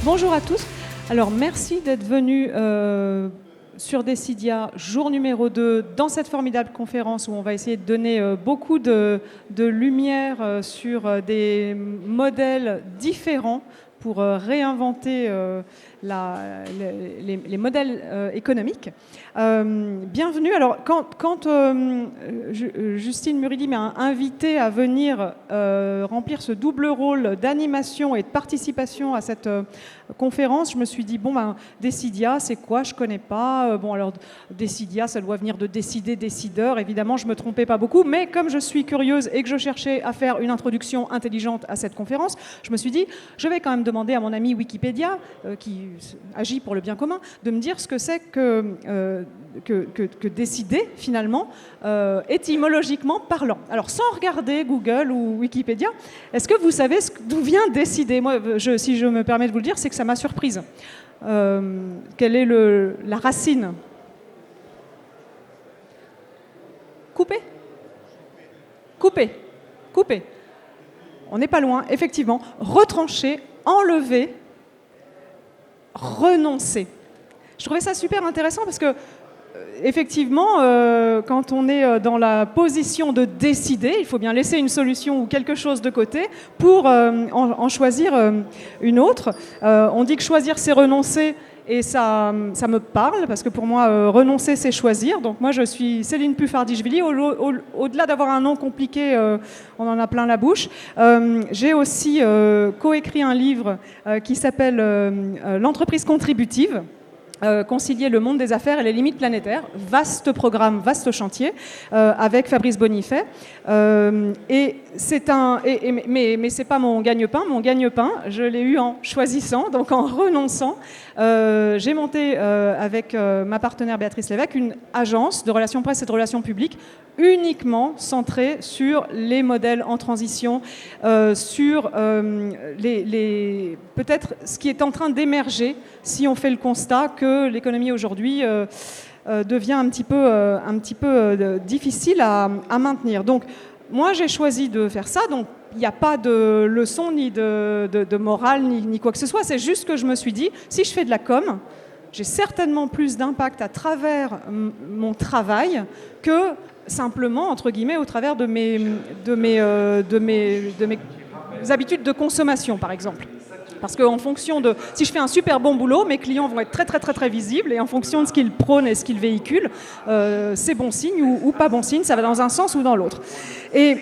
Bonjour à tous. Alors, merci d'être venus sur Decidia, jour numéro 2, dans cette formidable conférence où on va essayer de donner beaucoup de lumière sur des modèles différents pour réinventer les modèles économiques. Bienvenue. Alors, quand Justine Muridi m'a invité à venir remplir ce double rôle d'animation et de participation à cette conférence, je me suis dit, bon, Decidia, c'est quoi? Je connais pas. Bon, alors, Decidia, ça doit venir de décider, décideur. Évidemment, je me trompais pas beaucoup, mais comme je suis curieuse et que je cherchais à faire une introduction intelligente à cette conférence, je me suis dit, je vais quand même demander à mon ami Wikipédia, qui agit pour le bien commun, de me dire ce que c'est que décider, finalement, étymologiquement parlant. Alors, sans regarder Google ou Wikipédia, est-ce que vous savez d'où vient décider? Moi, si je me permets de vous le dire, c'est que ça m'a surprise. Quelle est la racine? Couper. On n'est pas loin, effectivement. Retrancher, enlever, renoncer. Je trouvais ça super intéressant parce que effectivement, quand on est dans la position de décider, il faut bien laisser une solution ou quelque chose de côté pour en choisir une autre. On dit que choisir, c'est renoncer, et ça me parle, parce que pour moi, renoncer, c'est choisir. Donc moi, je suis Céline Puffardichvili. Au-delà d'avoir un nom compliqué, on en a plein la bouche. J'ai aussi coécrit un livre qui s'appelle « L'entreprise contributive ». Concilier le monde des affaires et les limites planétaires. Vaste programme, vaste chantier, avec Fabrice Bonifay. Mais c'est pas mon gagne-pain. Mon gagne-pain, je l'ai eu en choisissant, donc en renonçant. J'ai monté avec ma partenaire Béatrice Lévesque une agence de relations presse et de relations publiques uniquement centrée sur les modèles en transition, sur peut-être ce qui est en train d'émerger si on fait le constat que l'économie aujourd'hui devient un petit peu difficile à maintenir. Donc, moi, j'ai choisi de faire ça. Donc, il n'y a pas de leçon, ni de morale, ni quoi que ce soit. C'est juste que je me suis dit, si je fais de la com, j'ai certainement plus d'impact à travers mon travail que simplement, entre guillemets, au travers de mes habitudes de consommation, par exemple. Parce qu'en fonction de... Si je fais un super bon boulot, mes clients vont être très, très, très, très visibles, et en fonction de ce qu'ils prônent et ce qu'ils véhiculent, c'est bon signe ou pas bon signe, ça va dans un sens ou dans l'autre. Et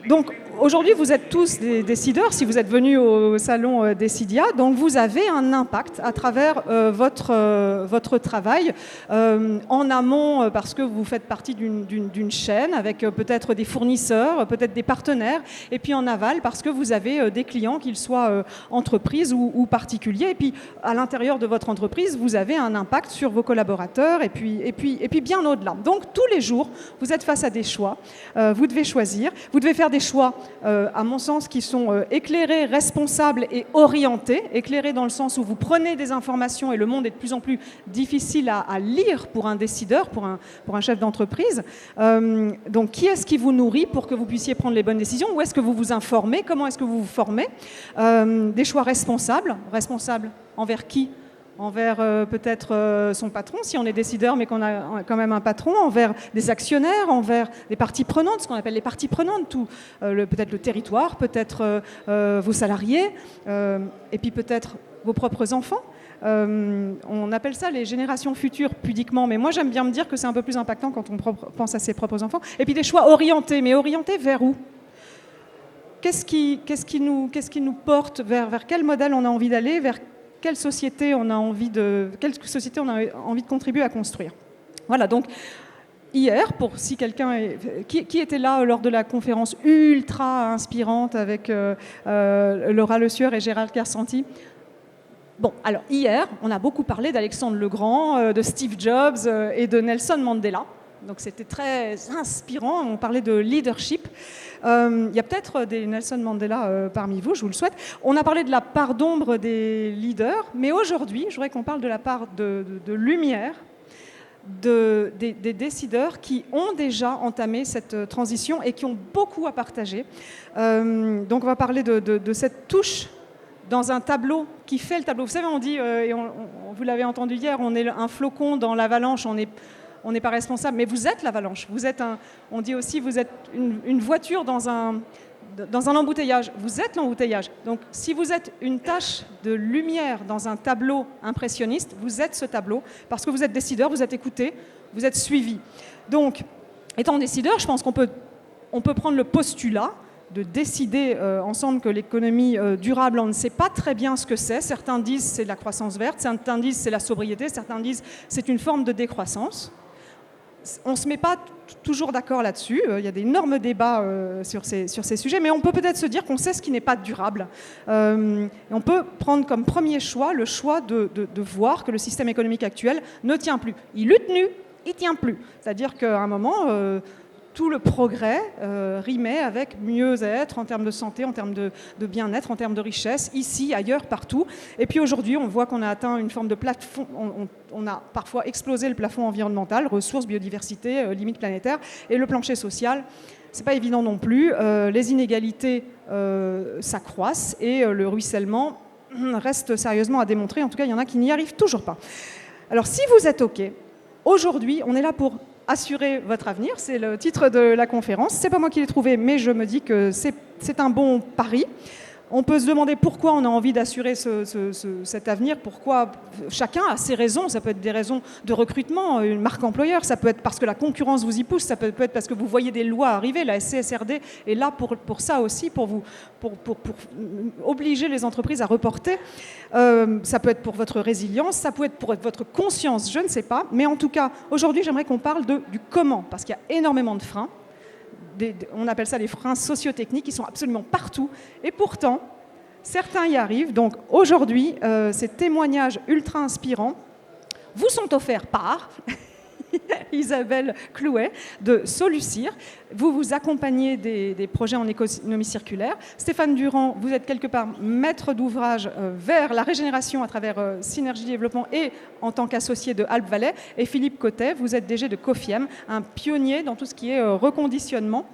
donc, aujourd'hui, vous êtes tous des décideurs, si vous êtes venus au salon Decidia, donc vous avez un impact à travers votre travail, en amont parce que vous faites partie d'une chaîne avec peut-être des fournisseurs, peut-être des partenaires, et puis en aval parce que vous avez des clients, qu'ils soient entreprises ou particuliers, et puis à l'intérieur de votre entreprise, vous avez un impact sur vos collaborateurs, et puis bien au-delà. Donc tous les jours, vous êtes face à des choix, vous devez choisir, vous devez faire des choix, à mon sens, qui sont éclairés, responsables et orientés. Éclairés dans le sens où vous prenez des informations, et le monde est de plus en plus difficile à lire pour un décideur, pour un chef d'entreprise. Donc, qui est-ce qui vous nourrit pour que vous puissiez prendre les bonnes décisions? Où est-ce que vous vous informez? Comment est-ce que vous vous formez? Des choix responsables. Responsables envers qui? Envers peut-être son patron, si on est décideur, mais qu'on a quand même un patron, envers des actionnaires, envers des parties prenantes, ce qu'on appelle les parties prenantes, peut-être le territoire, peut-être vos salariés, et puis peut-être vos propres enfants. On appelle ça les générations futures pudiquement, mais moi j'aime bien me dire que c'est un peu plus impactant quand on pense à ses propres enfants. Et puis des choix orientés, mais orientés vers où? Qu'est-ce qui nous porte, vers quel modèle on a envie d'aller, vers quelle société on a envie de contribuer à construire. Voilà, donc hier, pour si quelqu'un qui était là lors de la conférence ultra inspirante avec Laura Le Sueur et Gérald Kersanti. Bon, alors hier, on a beaucoup parlé d'Alexandre le Grand, de Steve Jobs et de Nelson Mandela. Donc c'était très inspirant, on parlait de leadership. Il y a peut-être des Nelson Mandela parmi vous, je vous le souhaite. On a parlé de la part d'ombre des leaders, mais aujourd'hui, je voudrais qu'on parle de la part de lumière des décideurs qui ont déjà entamé cette transition et qui ont beaucoup à partager. Donc on va parler de cette touche dans un tableau qui fait le tableau. Vous savez, on dit, et vous l'avez entendu hier, on est un flocon dans l'avalanche, on n'est pas responsable, mais vous êtes l'avalanche. On dit aussi, vous êtes une voiture dans un embouteillage. Vous êtes l'embouteillage. Donc, si vous êtes une tache de lumière dans un tableau impressionniste, vous êtes ce tableau, parce que vous êtes décideur, vous êtes écouté, vous êtes suivi. Donc, étant décideur, je pense qu'on peut prendre le postulat de décider ensemble que l'économie durable, on ne sait pas très bien ce que c'est. Certains disent c'est de la croissance verte, certains disent c'est la sobriété, certains disent c'est une forme de décroissance. On ne se met pas toujours d'accord là-dessus. Il y a d'énormes débats sur ces sujets, mais on peut peut-être se dire qu'on sait ce qui n'est pas durable. Et on peut prendre comme premier choix le choix de voir que le système économique actuel ne tient plus. Il lutte nu, il ne tient plus. C'est-à-dire qu'à un moment, tout le progrès rimait avec mieux être en termes de santé, en termes de bien-être, en termes de richesse, ici, ailleurs, partout. Et puis aujourd'hui, on voit qu'on a atteint une forme de plafond. On a parfois explosé le plafond environnemental, ressources, biodiversité, limites planétaires, et le plancher social. C'est pas évident non plus. Les inégalités s'accroissent et le ruissellement reste sérieusement à démontrer. En tout cas, il y en a qui n'y arrivent toujours pas. Alors, si vous êtes OK, aujourd'hui, on est là pour assurer votre avenir, c'est le titre de la conférence. C'est pas moi qui l'ai trouvé, mais je me dis que c'est un bon pari. On peut se demander pourquoi on a envie d'assurer cet avenir, pourquoi chacun a ses raisons. Ça peut être des raisons de recrutement, une marque employeur, ça peut être parce que la concurrence vous y pousse, ça peut être parce que vous voyez des lois arriver, la SCSRD est là pour ça aussi, pour obliger les entreprises à reporter. Ça peut être pour votre résilience, ça peut être pour votre conscience, je ne sais pas. Mais en tout cas, aujourd'hui, j'aimerais qu'on parle du comment, parce qu'il y a énormément de freins. On appelle ça des freins sociotechniques qui sont absolument partout. Et pourtant, certains y arrivent. Donc aujourd'hui, ces témoignages ultra inspirants vous sont offerts par Isabelle Clouet de Solucir. Vous accompagnez des projets en économie circulaire. Stéphane Durand, vous êtes quelque part maître d'ouvrage vers la régénération à travers Synergie Développement et en tant qu'associé de Alpes Valais. Et Philippe Cotet, vous êtes DG de Cofiem, un pionnier dans tout ce qui est reconditionnement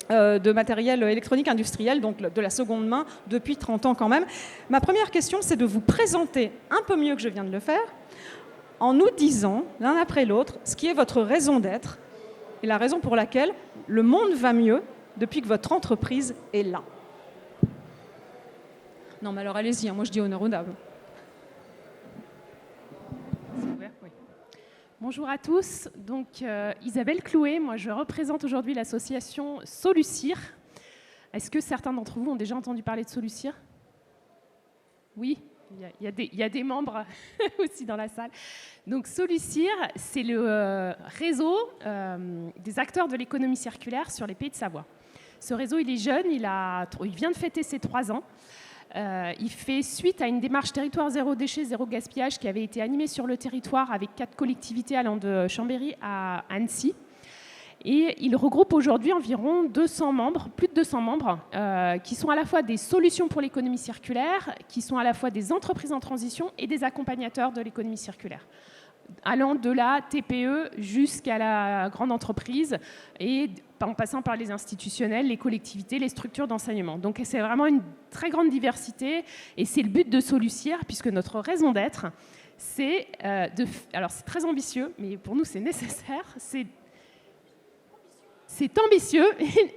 de matériel électronique industriel, donc de la seconde main, depuis 30 ans quand même. Ma première question, c'est de vous présenter un peu mieux que je viens de le faire, en nous disant, l'un après l'autre, ce qui est votre raison d'être et la raison pour laquelle le monde va mieux depuis que votre entreprise est là. Non, mais alors allez-y, moi je dis honneur aux dames. Oui. Bonjour à tous, donc Isabelle Clouet, moi je représente aujourd'hui l'association Solucir. Est-ce que certains d'entre vous ont déjà entendu parler de Solucir ? Oui ? Il y a des membres aussi dans la salle. Donc Solucir, c'est le réseau des acteurs de l'économie circulaire sur les Pays de Savoie. Ce réseau, il est jeune, il vient de fêter ses 3 ans. Il fait suite à une démarche territoire zéro déchet, zéro gaspillage qui avait été animée sur le territoire avec 4 collectivités allant de Chambéry à Annecy. Et il regroupe aujourd'hui environ 200 membres, plus de 200 membres, qui sont à la fois des solutions pour l'économie circulaire, qui sont à la fois des entreprises en transition et des accompagnateurs de l'économie circulaire, allant de la TPE jusqu'à la grande entreprise et en passant par les institutionnels, les collectivités, les structures d'enseignement. Donc c'est vraiment une très grande diversité et c'est le but de Solucir, puisque notre raison d'être, c'est alors c'est très ambitieux, mais pour nous c'est nécessaire, c'est ambitieux,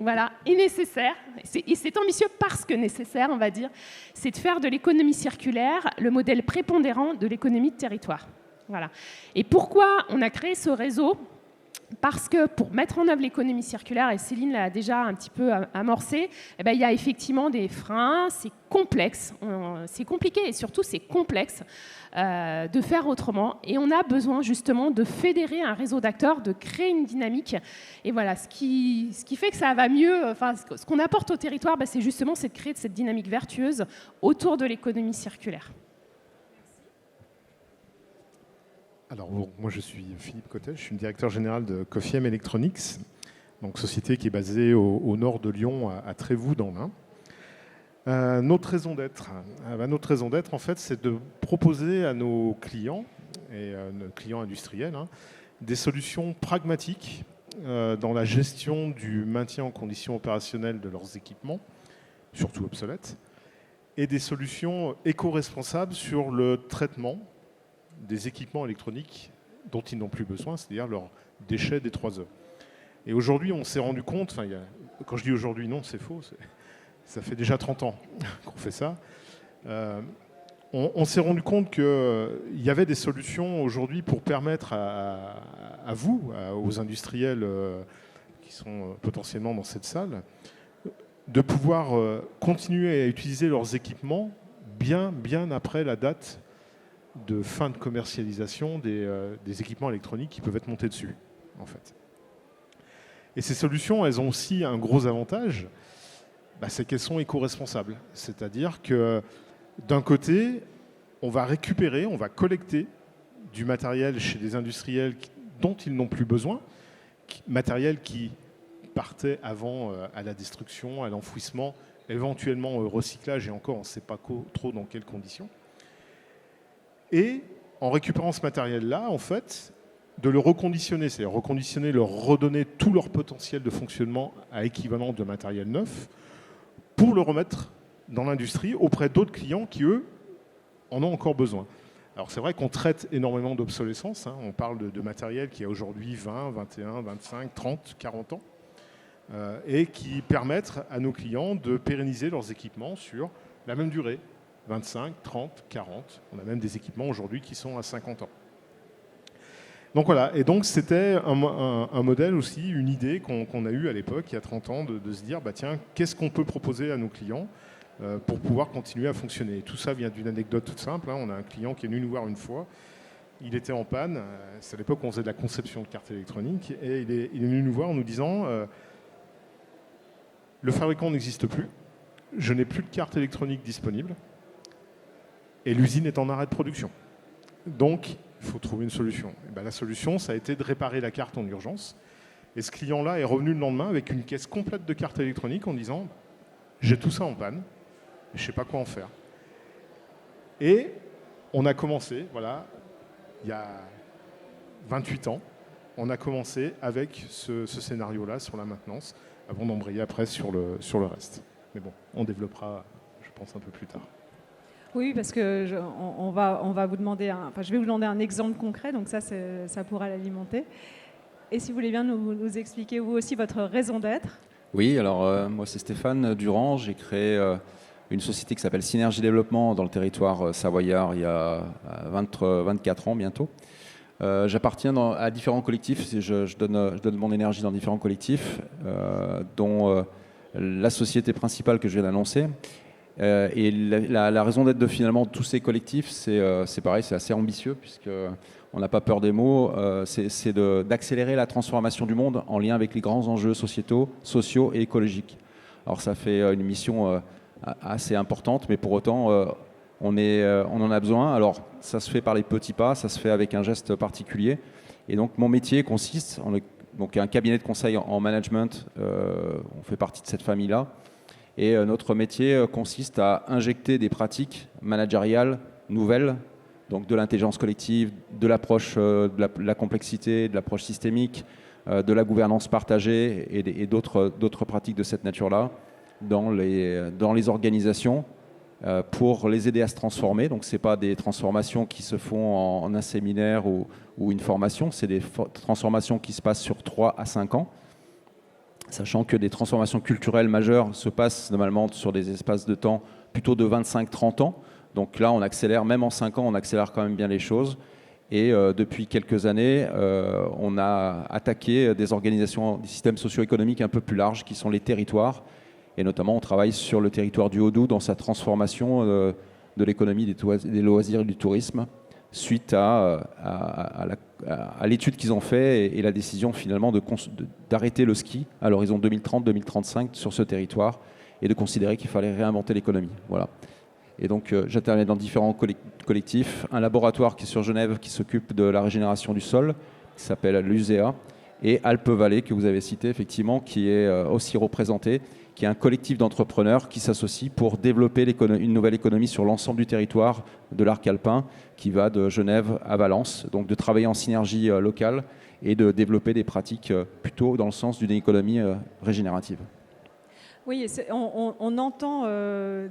voilà, et nécessaire. Et c'est ambitieux parce que nécessaire, on va dire. C'est de faire de l'économie circulaire le modèle prépondérant de l'économie de territoire. Voilà. Et pourquoi on a créé ce réseau ? Parce que pour mettre en œuvre l'économie circulaire, et Céline l'a déjà un petit peu amorcé, eh ben, il y a effectivement des freins, c'est complexe, c'est compliqué et surtout c'est complexe de faire autrement. Et on a besoin justement de fédérer un réseau d'acteurs, de créer une dynamique. Et voilà, ce qui fait que ça va mieux, enfin, ce qu'on apporte au territoire, ben, c'est justement de créer cette dynamique vertueuse autour de l'économie circulaire. Alors, moi, je suis Philippe Cotet, je suis le directeur général de Cofiem Electronics, donc société qui est basée au nord de Lyon, à Trévoux, dans l'Ain. Notre raison d'être, en fait, c'est de proposer à nos clients, et nos clients industriels, des solutions pragmatiques dans la gestion du maintien en condition opérationnelle de leurs équipements, surtout obsolètes, et des solutions éco-responsables sur le traitement des équipements électroniques dont ils n'ont plus besoin, c'est-à-dire leurs déchets des 3 E. Et aujourd'hui, on s'est rendu compte, quand je dis aujourd'hui, non, c'est faux, ça fait déjà 30 ans qu'on fait ça. On s'est rendu compte qu'il y avait des solutions aujourd'hui pour permettre à vous, aux industriels qui sont potentiellement dans cette salle, de pouvoir continuer à utiliser leurs équipements bien après la date de fin de commercialisation des équipements électroniques qui peuvent être montés dessus, en fait. Et ces solutions, elles ont aussi un gros avantage, c'est qu'elles sont éco-responsables. C'est-à-dire que d'un côté, on va récupérer, on va collecter du matériel chez des industriels dont ils n'ont plus besoin, matériel qui partait avant à la destruction, à l'enfouissement, éventuellement au recyclage, et encore, on ne sait pas trop dans quelles conditions. Et en récupérant ce matériel-là, en fait, de le reconditionner, c'est-à-dire reconditionner, leur redonner tout leur potentiel de fonctionnement à équivalent de matériel neuf, pour le remettre dans l'industrie auprès d'autres clients qui, eux, en ont encore besoin. Alors c'est vrai qu'on traite énormément d'obsolescence, on parle de matériel qui a aujourd'hui 20, 21, 25, 30, 40 ans, et qui permettent à nos clients de pérenniser leurs équipements sur la même durée, 25, 30, 40. On a même des équipements aujourd'hui qui sont à 50 ans. Donc voilà, et donc c'était un modèle aussi, une idée qu'on a eue à l'époque, il y a 30 ans, de se dire, tiens, qu'est-ce qu'on peut proposer à nos clients pour pouvoir continuer à fonctionner. Et tout ça vient d'une anecdote toute simple. On a un client qui est venu nous voir une fois, il était en panne, c'est à l'époque où on faisait de la conception de cartes électroniques, et il est venu nous voir en nous disant, le fabricant n'existe plus, je n'ai plus de carte électronique disponible, et l'usine est en arrêt de production. Donc, il faut trouver une solution. Et la solution, ça a été de réparer la carte en urgence. Et ce client-là est revenu le lendemain avec une caisse complète de cartes électroniques en disant « J'ai tout ça en panne, je ne sais pas quoi en faire ». Et on a commencé, voilà, il y a 28 ans, on a commencé avec ce scénario-là sur la maintenance, avant d'embrayer après sur le reste. Mais bon, on développera, je pense, un peu plus tard. Oui, parce que je vais vous demander un exemple concret, donc ça pourra l'alimenter. Et si vous voulez bien nous expliquer vous aussi votre raison d'être. Oui, alors moi c'est Stéphane Durand, j'ai créé une société qui s'appelle Synergie Développement dans le territoire savoyard il y a 24 ans bientôt. J'appartiens à différents collectifs, je donne mon énergie dans différents collectifs, dont la société principale que je viens d'annoncer. Et la raison d'être de finalement tous ces collectifs, c'est pareil, c'est assez ambitieux puisqu'on n'a pas peur des mots, c'est d'accélérer la transformation du monde en lien avec les grands enjeux sociaux et écologiques. Alors ça fait une mission assez importante, mais pour autant on en a besoin. Alors ça se fait par les petits pas, ça se fait avec un geste particulier. Et donc mon métier consiste, donc un cabinet de conseil en management, on fait partie de cette famille-là. Et notre métier consiste à injecter des pratiques managériales nouvelles, donc de l'intelligence collective, de l'approche de la complexité, de l'approche systémique, de la gouvernance partagée et d'autres pratiques de cette nature-là dans les organisations pour les aider à se transformer. Donc ce n'est pas des transformations qui se font en un séminaire ou une formation, c'est des transformations qui se passent sur 3 à 5 ans. Sachant que des transformations culturelles majeures se passent normalement sur des espaces de temps plutôt de 25-30 ans. Donc là, on accélère, même en 5 ans, on accélère quand même bien les choses. Et depuis quelques années, on a attaqué des organisations, des systèmes socio-économiques un peu plus larges, qui sont les territoires. Et notamment, on travaille sur le territoire du Haut-Doubs dans sa transformation de l'économie des loisirs et du tourisme, suite à l'étude qu'ils ont fait et la décision finalement d'arrêter le ski à l'horizon 2030-2035 sur ce territoire et de considérer qu'il fallait réinventer l'économie. Voilà. Et donc j'interviens dans différents collectifs, un laboratoire qui est sur Genève qui s'occupe de la régénération du sol, qui s'appelle l'USEA, et Alpes-Vallée que vous avez cité effectivement, qui est aussi représenté, qui est un collectif d'entrepreneurs qui s'associent pour développer une nouvelle économie sur l'ensemble du territoire de l'arc alpin, qui va de Genève à Valence, donc de travailler en synergie locale et de développer des pratiques plutôt dans le sens d'une économie régénérative. Oui, on entend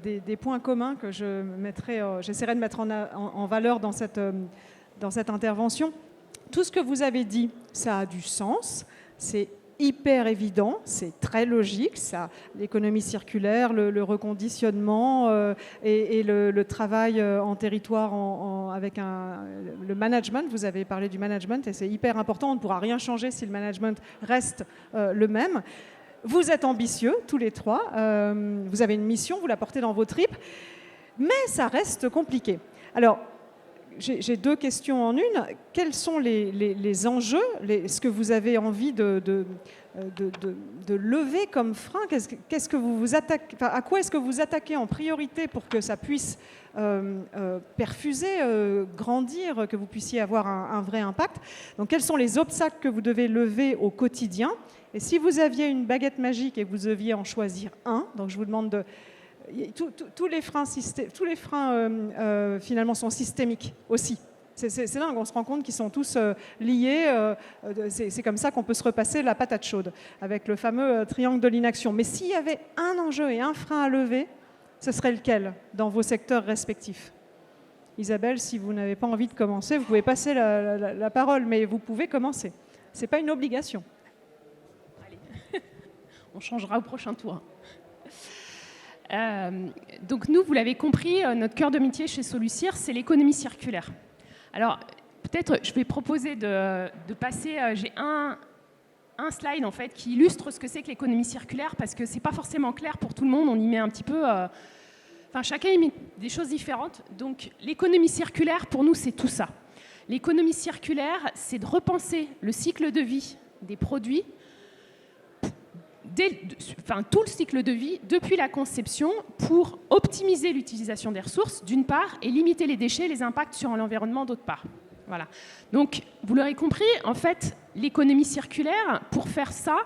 des points communs que j'essaierai de mettre en valeur dans cette intervention. Tout ce que vous avez dit, ça a du sens, c'est hyper évident, c'est très logique, l'économie circulaire, le reconditionnement et le travail en territoire avec le management. Vous avez parlé du management et c'est hyper important, on ne pourra rien changer si le management reste le même. Vous êtes ambitieux, tous les trois, vous avez une mission, vous la portez dans vos tripes, mais ça reste compliqué. Alors, j'ai deux questions en une. Quels sont les enjeux, ce que vous avez envie de lever comme frein? Qu'est-ce que vous vous attaquez, à quoi est-ce que vous attaquez en priorité pour que ça puisse perfuser, grandir, que vous puissiez avoir un vrai impact? Donc, quels sont les obstacles que vous devez lever au quotidien? Et si vous aviez une baguette magique et que vous deviez en choisir un, donc je vous demande tous les freins finalement sont systémiques aussi. C'est dingue, on se rend compte qu'ils sont tous liés. C'est comme ça qu'on peut se repasser la patate chaude avec le fameux triangle de l'inaction. Mais s'il y avait un enjeu et un frein à lever, ce serait lequel dans vos secteurs respectifs? Isabelle, si vous n'avez pas envie de commencer, vous pouvez passer la parole, mais vous pouvez commencer. Ce n'est pas une obligation. On changera au prochain tour. Donc nous, vous l'avez compris, notre cœur de métier chez Solucir, c'est l'économie circulaire. Alors, peut-être, je vais proposer de passer... j'ai un slide, en fait, qui illustre ce que c'est que l'économie circulaire, parce que ce n'est pas forcément clair pour tout le monde. On y met un petit peu... chacun y met des choses différentes. Donc, l'économie circulaire, pour nous, c'est tout ça. L'économie circulaire, c'est de repenser le cycle de vie des produits, tout le cycle de vie depuis la conception pour optimiser l'utilisation des ressources d'une part et limiter les déchets et les impacts sur l'environnement d'autre part. Voilà. Donc, vous l'aurez compris, en fait, l'économie circulaire, pour faire ça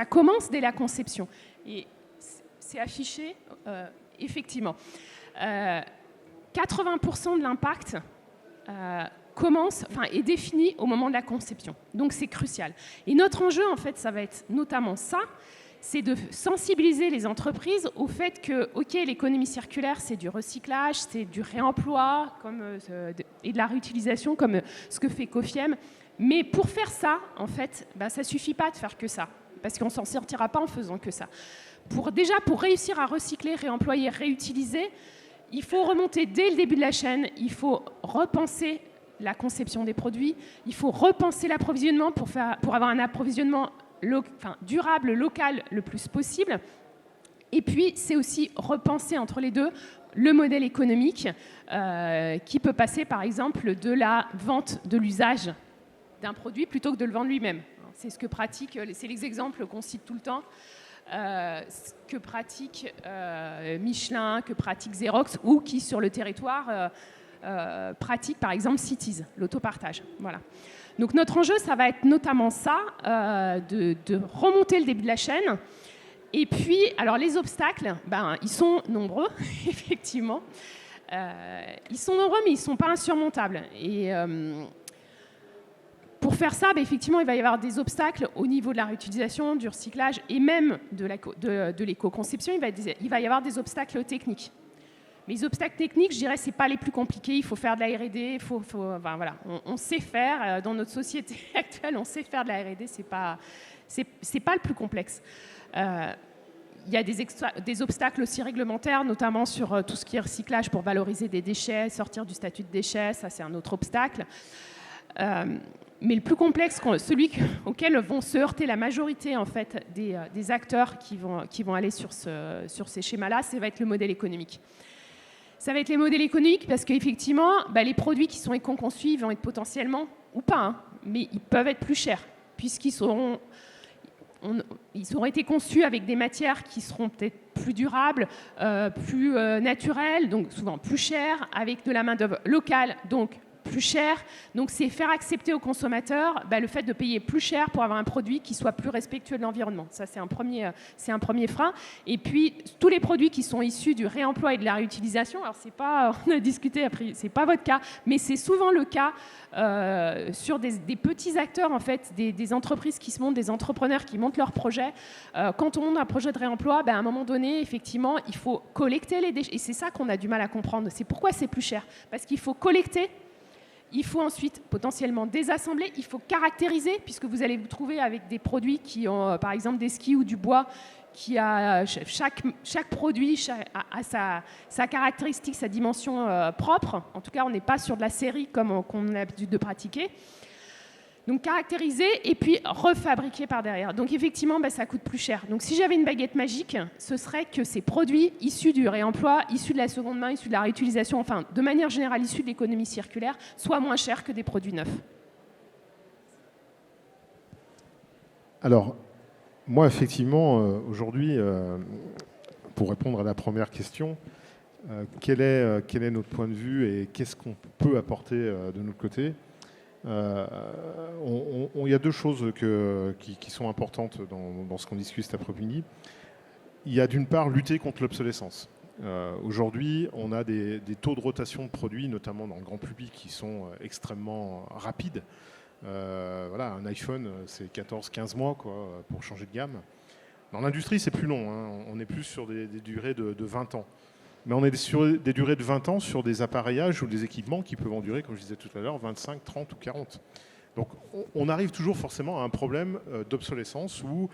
commence dès la conception. Et c'est affiché, effectivement. 80% de l'impact est défini au moment de la conception. Donc, c'est crucial. Et notre enjeu, en fait, ça va être notamment ça, c'est de sensibiliser les entreprises au fait que, OK, l'économie circulaire, c'est du recyclage, c'est du réemploi et de la réutilisation, comme ce que fait Cofiem. Mais pour faire ça, en fait, ça ne suffit pas de faire que ça, parce qu'on ne s'en sortira pas en faisant que ça. Pour réussir à recycler, réemployer, réutiliser, il faut remonter dès le début de la chaîne, il faut repenser la conception des produits, il faut repenser l'approvisionnement pour avoir un approvisionnement durable, local, le plus possible. Et puis, c'est aussi repenser entre les deux le modèle économique qui peut passer, par exemple, de la vente de l'usage d'un produit plutôt que de le vendre lui-même. C'est ce que pratique, c'est les exemples qu'on cite tout le temps, que pratique Michelin, que pratique Xerox, ou qui, sur le territoire, pratique, par exemple, Cities, l'autopartage. Voilà. Donc notre enjeu, ça va être notamment ça, de remonter le début de la chaîne. Et puis, alors les obstacles, ils sont nombreux, effectivement. Ils sont nombreux, mais ils ne sont pas insurmontables. Et pour faire ça, effectivement, il va y avoir des obstacles au niveau de la réutilisation, du recyclage et même de l'éco-conception. Il va y avoir des obstacles techniques. Mais les obstacles techniques, je dirais, ce n'est pas les plus compliqués. Il faut faire de la R&D. Voilà. On sait faire. Dans notre société actuelle, on sait faire de la R&D. Ce n'est pas le plus complexe. Il y a des obstacles aussi réglementaires, notamment sur tout ce qui est recyclage pour valoriser des déchets, sortir du statut de déchets. Ça, c'est un autre obstacle. Mais le plus complexe, celui auquel vont se heurter la majorité en fait, des acteurs qui vont aller sur ces schémas-là, ça va être le modèle économique. Ça va être les modèles économiques parce qu'effectivement, les produits qui sont éco-conçus vont être potentiellement, ou pas, mais ils peuvent être plus chers, puisqu'ils auront été conçus avec des matières qui seront peut-être plus durables, plus naturelles, donc souvent plus chères, avec de la main-d'œuvre locale, donc plus cher. Donc c'est faire accepter aux consommateurs le fait de payer plus cher pour avoir un produit qui soit plus respectueux de l'environnement. Ça, c'est un premier frein. Et puis, tous les produits qui sont issus du réemploi et de la réutilisation, alors c'est pas, on a discuté après, c'est pas votre cas, mais c'est souvent le cas sur des petits acteurs, en fait, des entreprises qui se montent, des entrepreneurs qui montent leurs projets. Quand on monte un projet de réemploi, à un moment donné, effectivement, il faut collecter les déchets. Et c'est ça qu'on a du mal à comprendre. C'est pourquoi c'est plus cher. Parce qu'il faut collecter, il faut ensuite potentiellement désassembler, il faut caractériser, puisque vous allez vous trouver avec des produits qui ont, par exemple, des skis ou du bois, qui a chaque produit a sa caractéristique, sa dimension propre. En tout cas, on n'est pas sur de la série comme on a l'habitude de pratiquer. Donc caractériser et puis refabriquer par derrière. Donc effectivement, ça coûte plus cher. Donc si j'avais une baguette magique, ce serait que ces produits issus du réemploi, issus de la seconde main, issus de la réutilisation, enfin de manière générale issus de l'économie circulaire, soient moins chers que des produits neufs. Alors, moi effectivement, aujourd'hui, pour répondre à la première question, quel est notre point de vue et qu'est-ce qu'on peut apporter de notre côté ? Il y a deux choses qui sont importantes dans ce qu'on discute cet après-midi. Il y a d'une part lutter contre l'obsolescence. Aujourd'hui, on a des taux de rotation de produits, notamment dans le grand public, qui sont extrêmement rapides. Voilà, un iPhone, c'est 14-15 mois pour changer de gamme. Dans l'industrie, c'est plus long. On est plus sur des durées de 20 ans. Mais on est sur des durées de 20 ans sur des appareillages ou des équipements qui peuvent en durer, comme je disais tout à l'heure, 25, 30 ou 40. Donc on arrive toujours forcément à un problème d'obsolescence où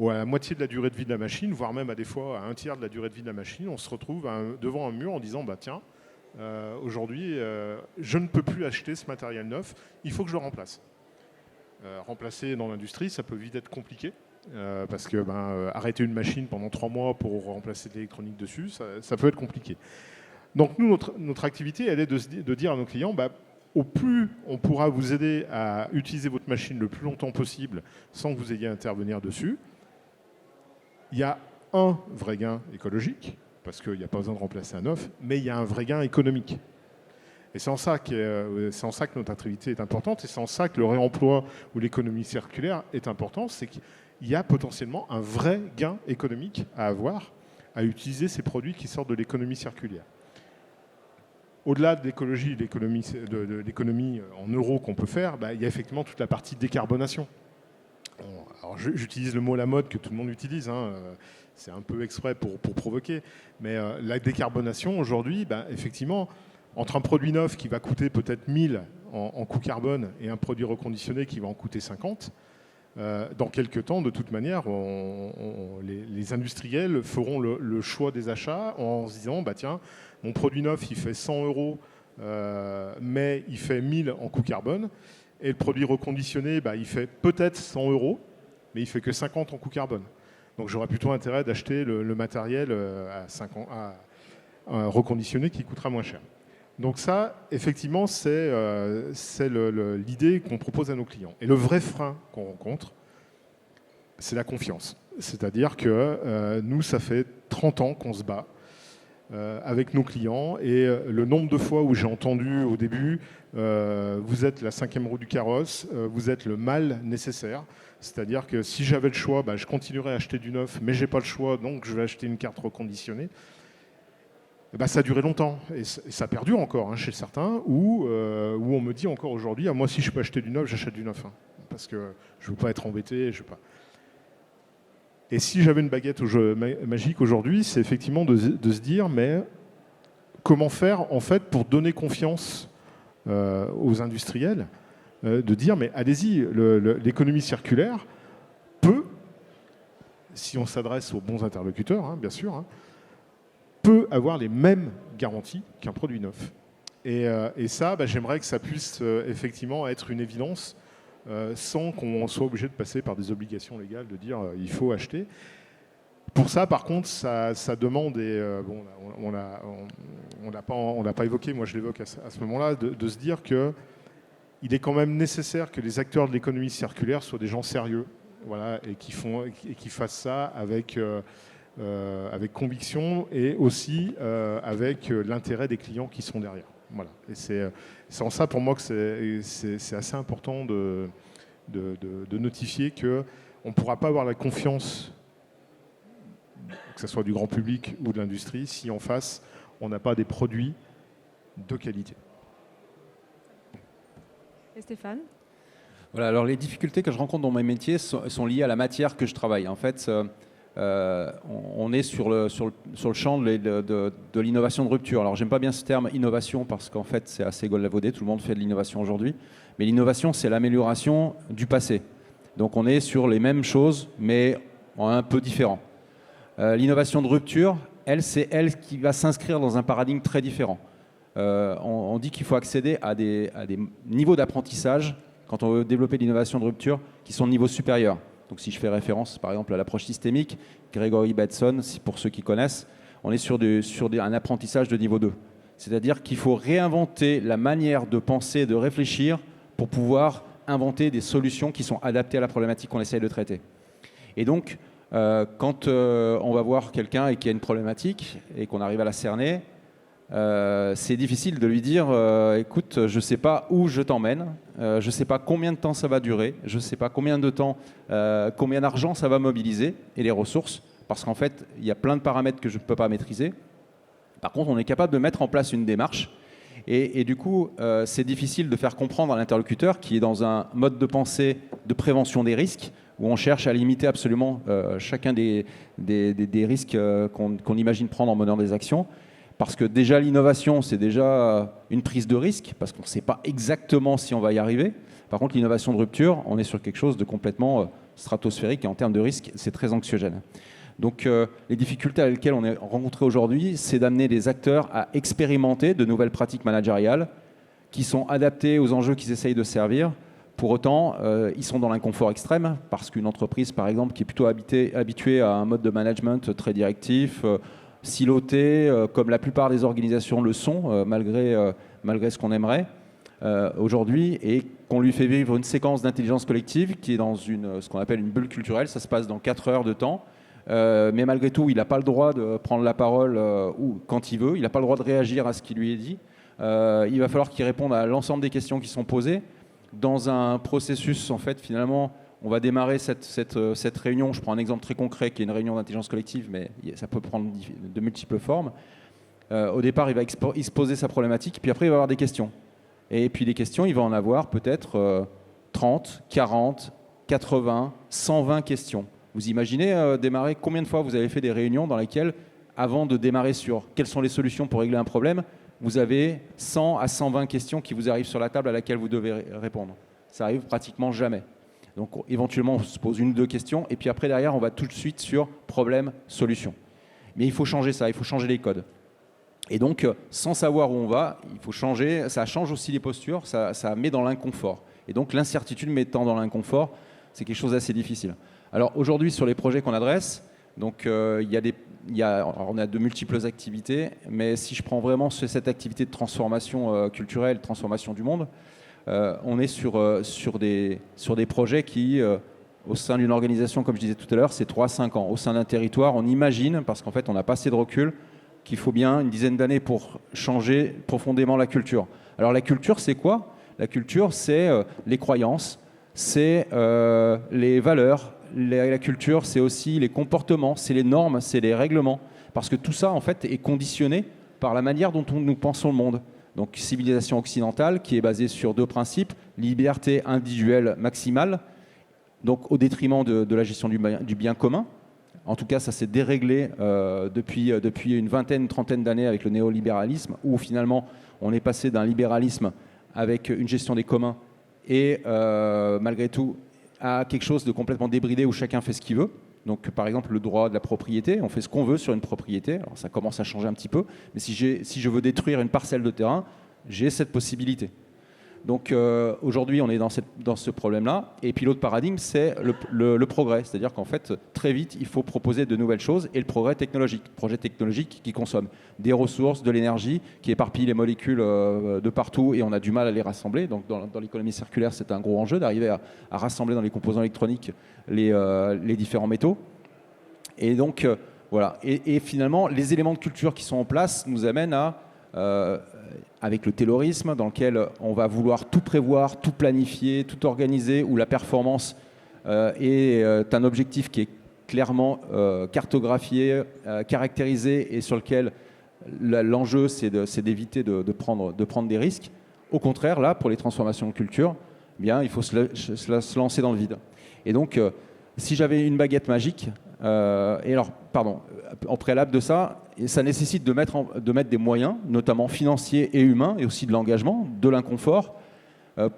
à la moitié de la durée de vie de la machine, voire même à des fois à un tiers de la durée de vie de la machine, on se retrouve devant un mur en disant tiens, aujourd'hui, je ne peux plus acheter ce matériel neuf, il faut que je le remplace. Remplacer dans l'industrie, ça peut vite être compliqué. Parce que arrêter une machine pendant 3 mois pour remplacer de l'électronique dessus, ça peut être compliqué. Donc nous, notre activité, elle est de dire à nos clients, au plus on pourra vous aider à utiliser votre machine le plus longtemps possible sans que vous ayez à intervenir dessus. Il y a un vrai gain écologique, parce qu'il n'y a pas besoin de remplacer un neuf, mais il y a un vrai gain économique. Et c'est en ça que notre activité est importante, et c'est en ça que le réemploi ou l'économie circulaire est important, c'est qu'il y a potentiellement un vrai gain économique à avoir à utiliser ces produits qui sortent de l'économie circulaire. Au-delà de l'écologie, de l'économie en euros qu'on peut faire, il y a effectivement toute la partie décarbonation. Alors j'utilise le mot à la mode que tout le monde utilise, c'est un peu exprès pour provoquer, mais la décarbonation aujourd'hui, effectivement, entre un produit neuf qui va coûter peut-être 1000 en coût carbone et un produit reconditionné qui va en coûter 50, dans quelques temps, de toute manière, les industriels feront le choix des achats en se disant, tiens, mon produit neuf, il fait 100 euros, mais il fait 1000 en coût carbone, et le produit reconditionné, il fait peut-être 100 euros, mais il fait que 50 en coût carbone. Donc j'aurais plutôt intérêt d'acheter le matériel reconditionné qui coûtera moins cher. Donc ça, effectivement, c'est l'idée qu'on propose à nos clients. Et le vrai frein qu'on rencontre, c'est la confiance. C'est-à-dire que nous, ça fait 30 ans qu'on se bat avec nos clients. Et le nombre de fois où j'ai entendu au début, vous êtes la 5e roue du carrosse, vous êtes le mal nécessaire. C'est-à-dire que si j'avais le choix, je continuerais à acheter du neuf, mais je n'ai pas le choix, donc je vais acheter une carte reconditionnée. Ça a duré longtemps, et ça perdure encore chez certains, où on me dit encore aujourd'hui, moi si je peux acheter du neuf, j'achète du neuf, parce que je ne veux pas être embêté. Et si j'avais une baguette magique aujourd'hui, c'est effectivement de se dire, mais comment faire en fait pour donner confiance aux industriels, de dire, mais allez-y, l'économie circulaire peut, si on s'adresse aux bons interlocuteurs, bien sûr, peut avoir les mêmes garanties qu'un produit neuf. Et ça, j'aimerais que ça puisse effectivement être une évidence sans qu'on soit obligé de passer par des obligations légales de dire il faut acheter. Pour ça, par contre, ça demande, et on l'a pas évoqué, moi je l'évoque à ce moment-là, de se dire qu'il est quand même nécessaire que les acteurs de l'économie circulaire soient des gens sérieux, voilà, et qui fassent ça avec conviction et aussi avec l'intérêt des clients qui sont derrière. Voilà. Et c'est en ça pour moi que c'est assez important de notifier qu'on ne pourra pas avoir la confiance, que ce soit du grand public ou de l'industrie, si en face, on n'a pas des produits de qualité. Et Stéphane ? Voilà, alors les difficultés que je rencontre dans mon métier sont liées à la matière que je travaille. En fait, on est sur le champ de l'innovation de rupture. Alors, j'aime pas bien ce terme innovation parce qu'en fait, c'est assez galvaudé. Tout le monde fait de l'innovation aujourd'hui. Mais l'innovation, c'est l'amélioration du passé. Donc, on est sur les mêmes choses, mais un peu différent. L'innovation de rupture, c'est elle qui va s'inscrire dans un paradigme très différent. On dit qu'il faut accéder à des niveaux d'apprentissage quand on veut développer l'innovation de rupture qui sont de niveau supérieur. Donc si je fais référence par exemple à l'approche systémique, Gregory Bateson, pour ceux qui connaissent, on est sur un apprentissage de niveau 2. C'est-à-dire qu'il faut réinventer la manière de penser, de réfléchir pour pouvoir inventer des solutions qui sont adaptées à la problématique qu'on essaye de traiter. Et donc, quand on va voir quelqu'un et qu'il y a une problématique et qu'on arrive à la cerner, c'est difficile de lui dire écoute, je ne sais pas où je t'emmène, je ne sais pas combien de temps ça va durer, je ne sais pas combien de temps, combien d'argent ça va mobiliser et les ressources, parce qu'en fait, il y a plein de paramètres que je ne peux pas maîtriser. Par contre, on est capable de mettre en place une démarche et du coup, c'est difficile de faire comprendre à l'interlocuteur qui est dans un mode de pensée de prévention des risques où on cherche à limiter absolument chacun des risques qu'on imagine prendre en menant des actions. Parce que déjà l'innovation, c'est déjà une prise de risque, parce qu'on ne sait pas exactement si on va y arriver. Par contre, l'innovation de rupture, on est sur quelque chose de complètement stratosphérique et en termes de risque, c'est très anxiogène. Donc les difficultés avec lesquelles on est rencontré aujourd'hui, c'est d'amener les acteurs à expérimenter de nouvelles pratiques managériales qui sont adaptées aux enjeux qu'ils essayent de servir. Pour autant, ils sont dans l'inconfort extrême, parce qu'une entreprise, par exemple, qui est plutôt habituée à un mode de management très directif, siloté, comme la plupart des organisations le sont, malgré ce qu'on aimerait aujourd'hui, et qu'on lui fait vivre une séquence d'intelligence collective qui est dans ce qu'on appelle une bulle culturelle. Ça se passe dans 4 heures de temps, mais malgré tout, il n'a pas le droit de prendre la parole ou quand il veut, il n'a pas le droit de réagir à ce qui lui est dit. Il va falloir qu'il réponde à l'ensemble des questions qui sont posées dans un processus, en fait, finalement. On va démarrer cette réunion. Je prends un exemple très concret qui est une réunion d'intelligence collective, mais ça peut prendre de multiples formes. Au départ, il va exposer sa problématique, puis après, il va avoir des questions. Et puis des questions, il va en avoir peut-être 30, 40, 80, 120 questions. Vous imaginez démarrer combien de fois vous avez fait des réunions dans lesquelles, avant de démarrer sur quelles sont les solutions pour régler un problème, vous avez 100 à 120 questions qui vous arrivent sur la table à laquelle vous devez répondre. Ça arrive pratiquement jamais. Donc éventuellement, on se pose 1 ou 2 questions, et puis après, derrière, on va tout de suite sur problème, solution. Mais il faut changer ça, il faut changer les codes. Et donc, sans savoir où on va, il faut changer, ça change aussi les postures, ça met dans l'inconfort. Et donc, l'incertitude mettant dans l'inconfort, c'est quelque chose d'assez difficile. Alors aujourd'hui, sur les projets qu'on adresse, donc, on a de multiples activités, mais si je prends vraiment cette activité de transformation culturelle, transformation du monde, on est sur des projets qui, au sein d'une organisation, comme je disais tout à l'heure, c'est 3-5 ans. Au sein d'un territoire, on imagine, parce qu'en fait on n'a pas assez de recul, qu'il faut bien une dizaine d'années pour changer profondément la culture. Alors la culture, c'est quoi ? La culture, c'est les croyances, c'est les valeurs. La culture, c'est aussi les comportements, c'est les normes, c'est les règlements. Parce que tout ça, en fait, est conditionné par la manière dont nous pensons le monde. Donc, civilisation occidentale qui est basée sur 2 principes, liberté individuelle maximale, donc au détriment de la gestion du bien commun. En tout cas, ça s'est déréglé depuis une vingtaine, une trentaine d'années avec le néolibéralisme, où finalement, on est passé d'un libéralisme avec une gestion des communs et malgré tout, à quelque chose de complètement débridé où chacun fait ce qu'il veut. Donc, par exemple, le droit de la propriété, on fait ce qu'on veut sur une propriété. Alors, ça commence à changer un petit peu, mais si je veux détruire une parcelle de terrain, j'ai cette possibilité. Donc, aujourd'hui, on est dans ce problème-là. Et puis, l'autre paradigme, c'est le progrès. C'est-à-dire qu'en fait, très vite, il faut proposer de nouvelles choses et le progrès technologique. Projet technologique qui consomme des ressources, de l'énergie, qui éparpille les molécules de partout et on a du mal à les rassembler. Donc, dans l'économie circulaire, c'est un gros enjeu d'arriver à rassembler dans les composants électroniques les différents métaux. Et donc, voilà. Et finalement, les éléments de culture qui sont en place nous amènent à avec le taylorisme, dans lequel on va vouloir tout prévoir, tout planifier, tout organiser, où la performance est un objectif qui est clairement cartographié, caractérisé et sur lequel l'enjeu c'est d'éviter de prendre des risques. Au contraire, là, pour les transformations de culture, eh bien, il faut se lancer dans le vide. Et donc, si j'avais une baguette magique, en préalable de ça, ça nécessite de mettre des moyens, notamment financiers et humains, et aussi de l'engagement, de l'inconfort,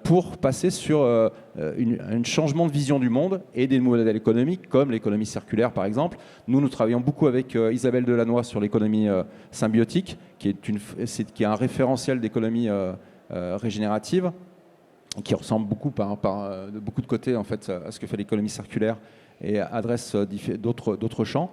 pour passer sur un changement de vision du monde et des modèles économiques, comme l'économie circulaire, par exemple. Nous travaillons beaucoup avec Isabelle Delannoy sur l'économie symbiotique, qui est un référentiel d'économie régénérative, qui ressemble beaucoup de beaucoup de côtés en fait, à ce que fait l'économie circulaire et adresse d'autres champs.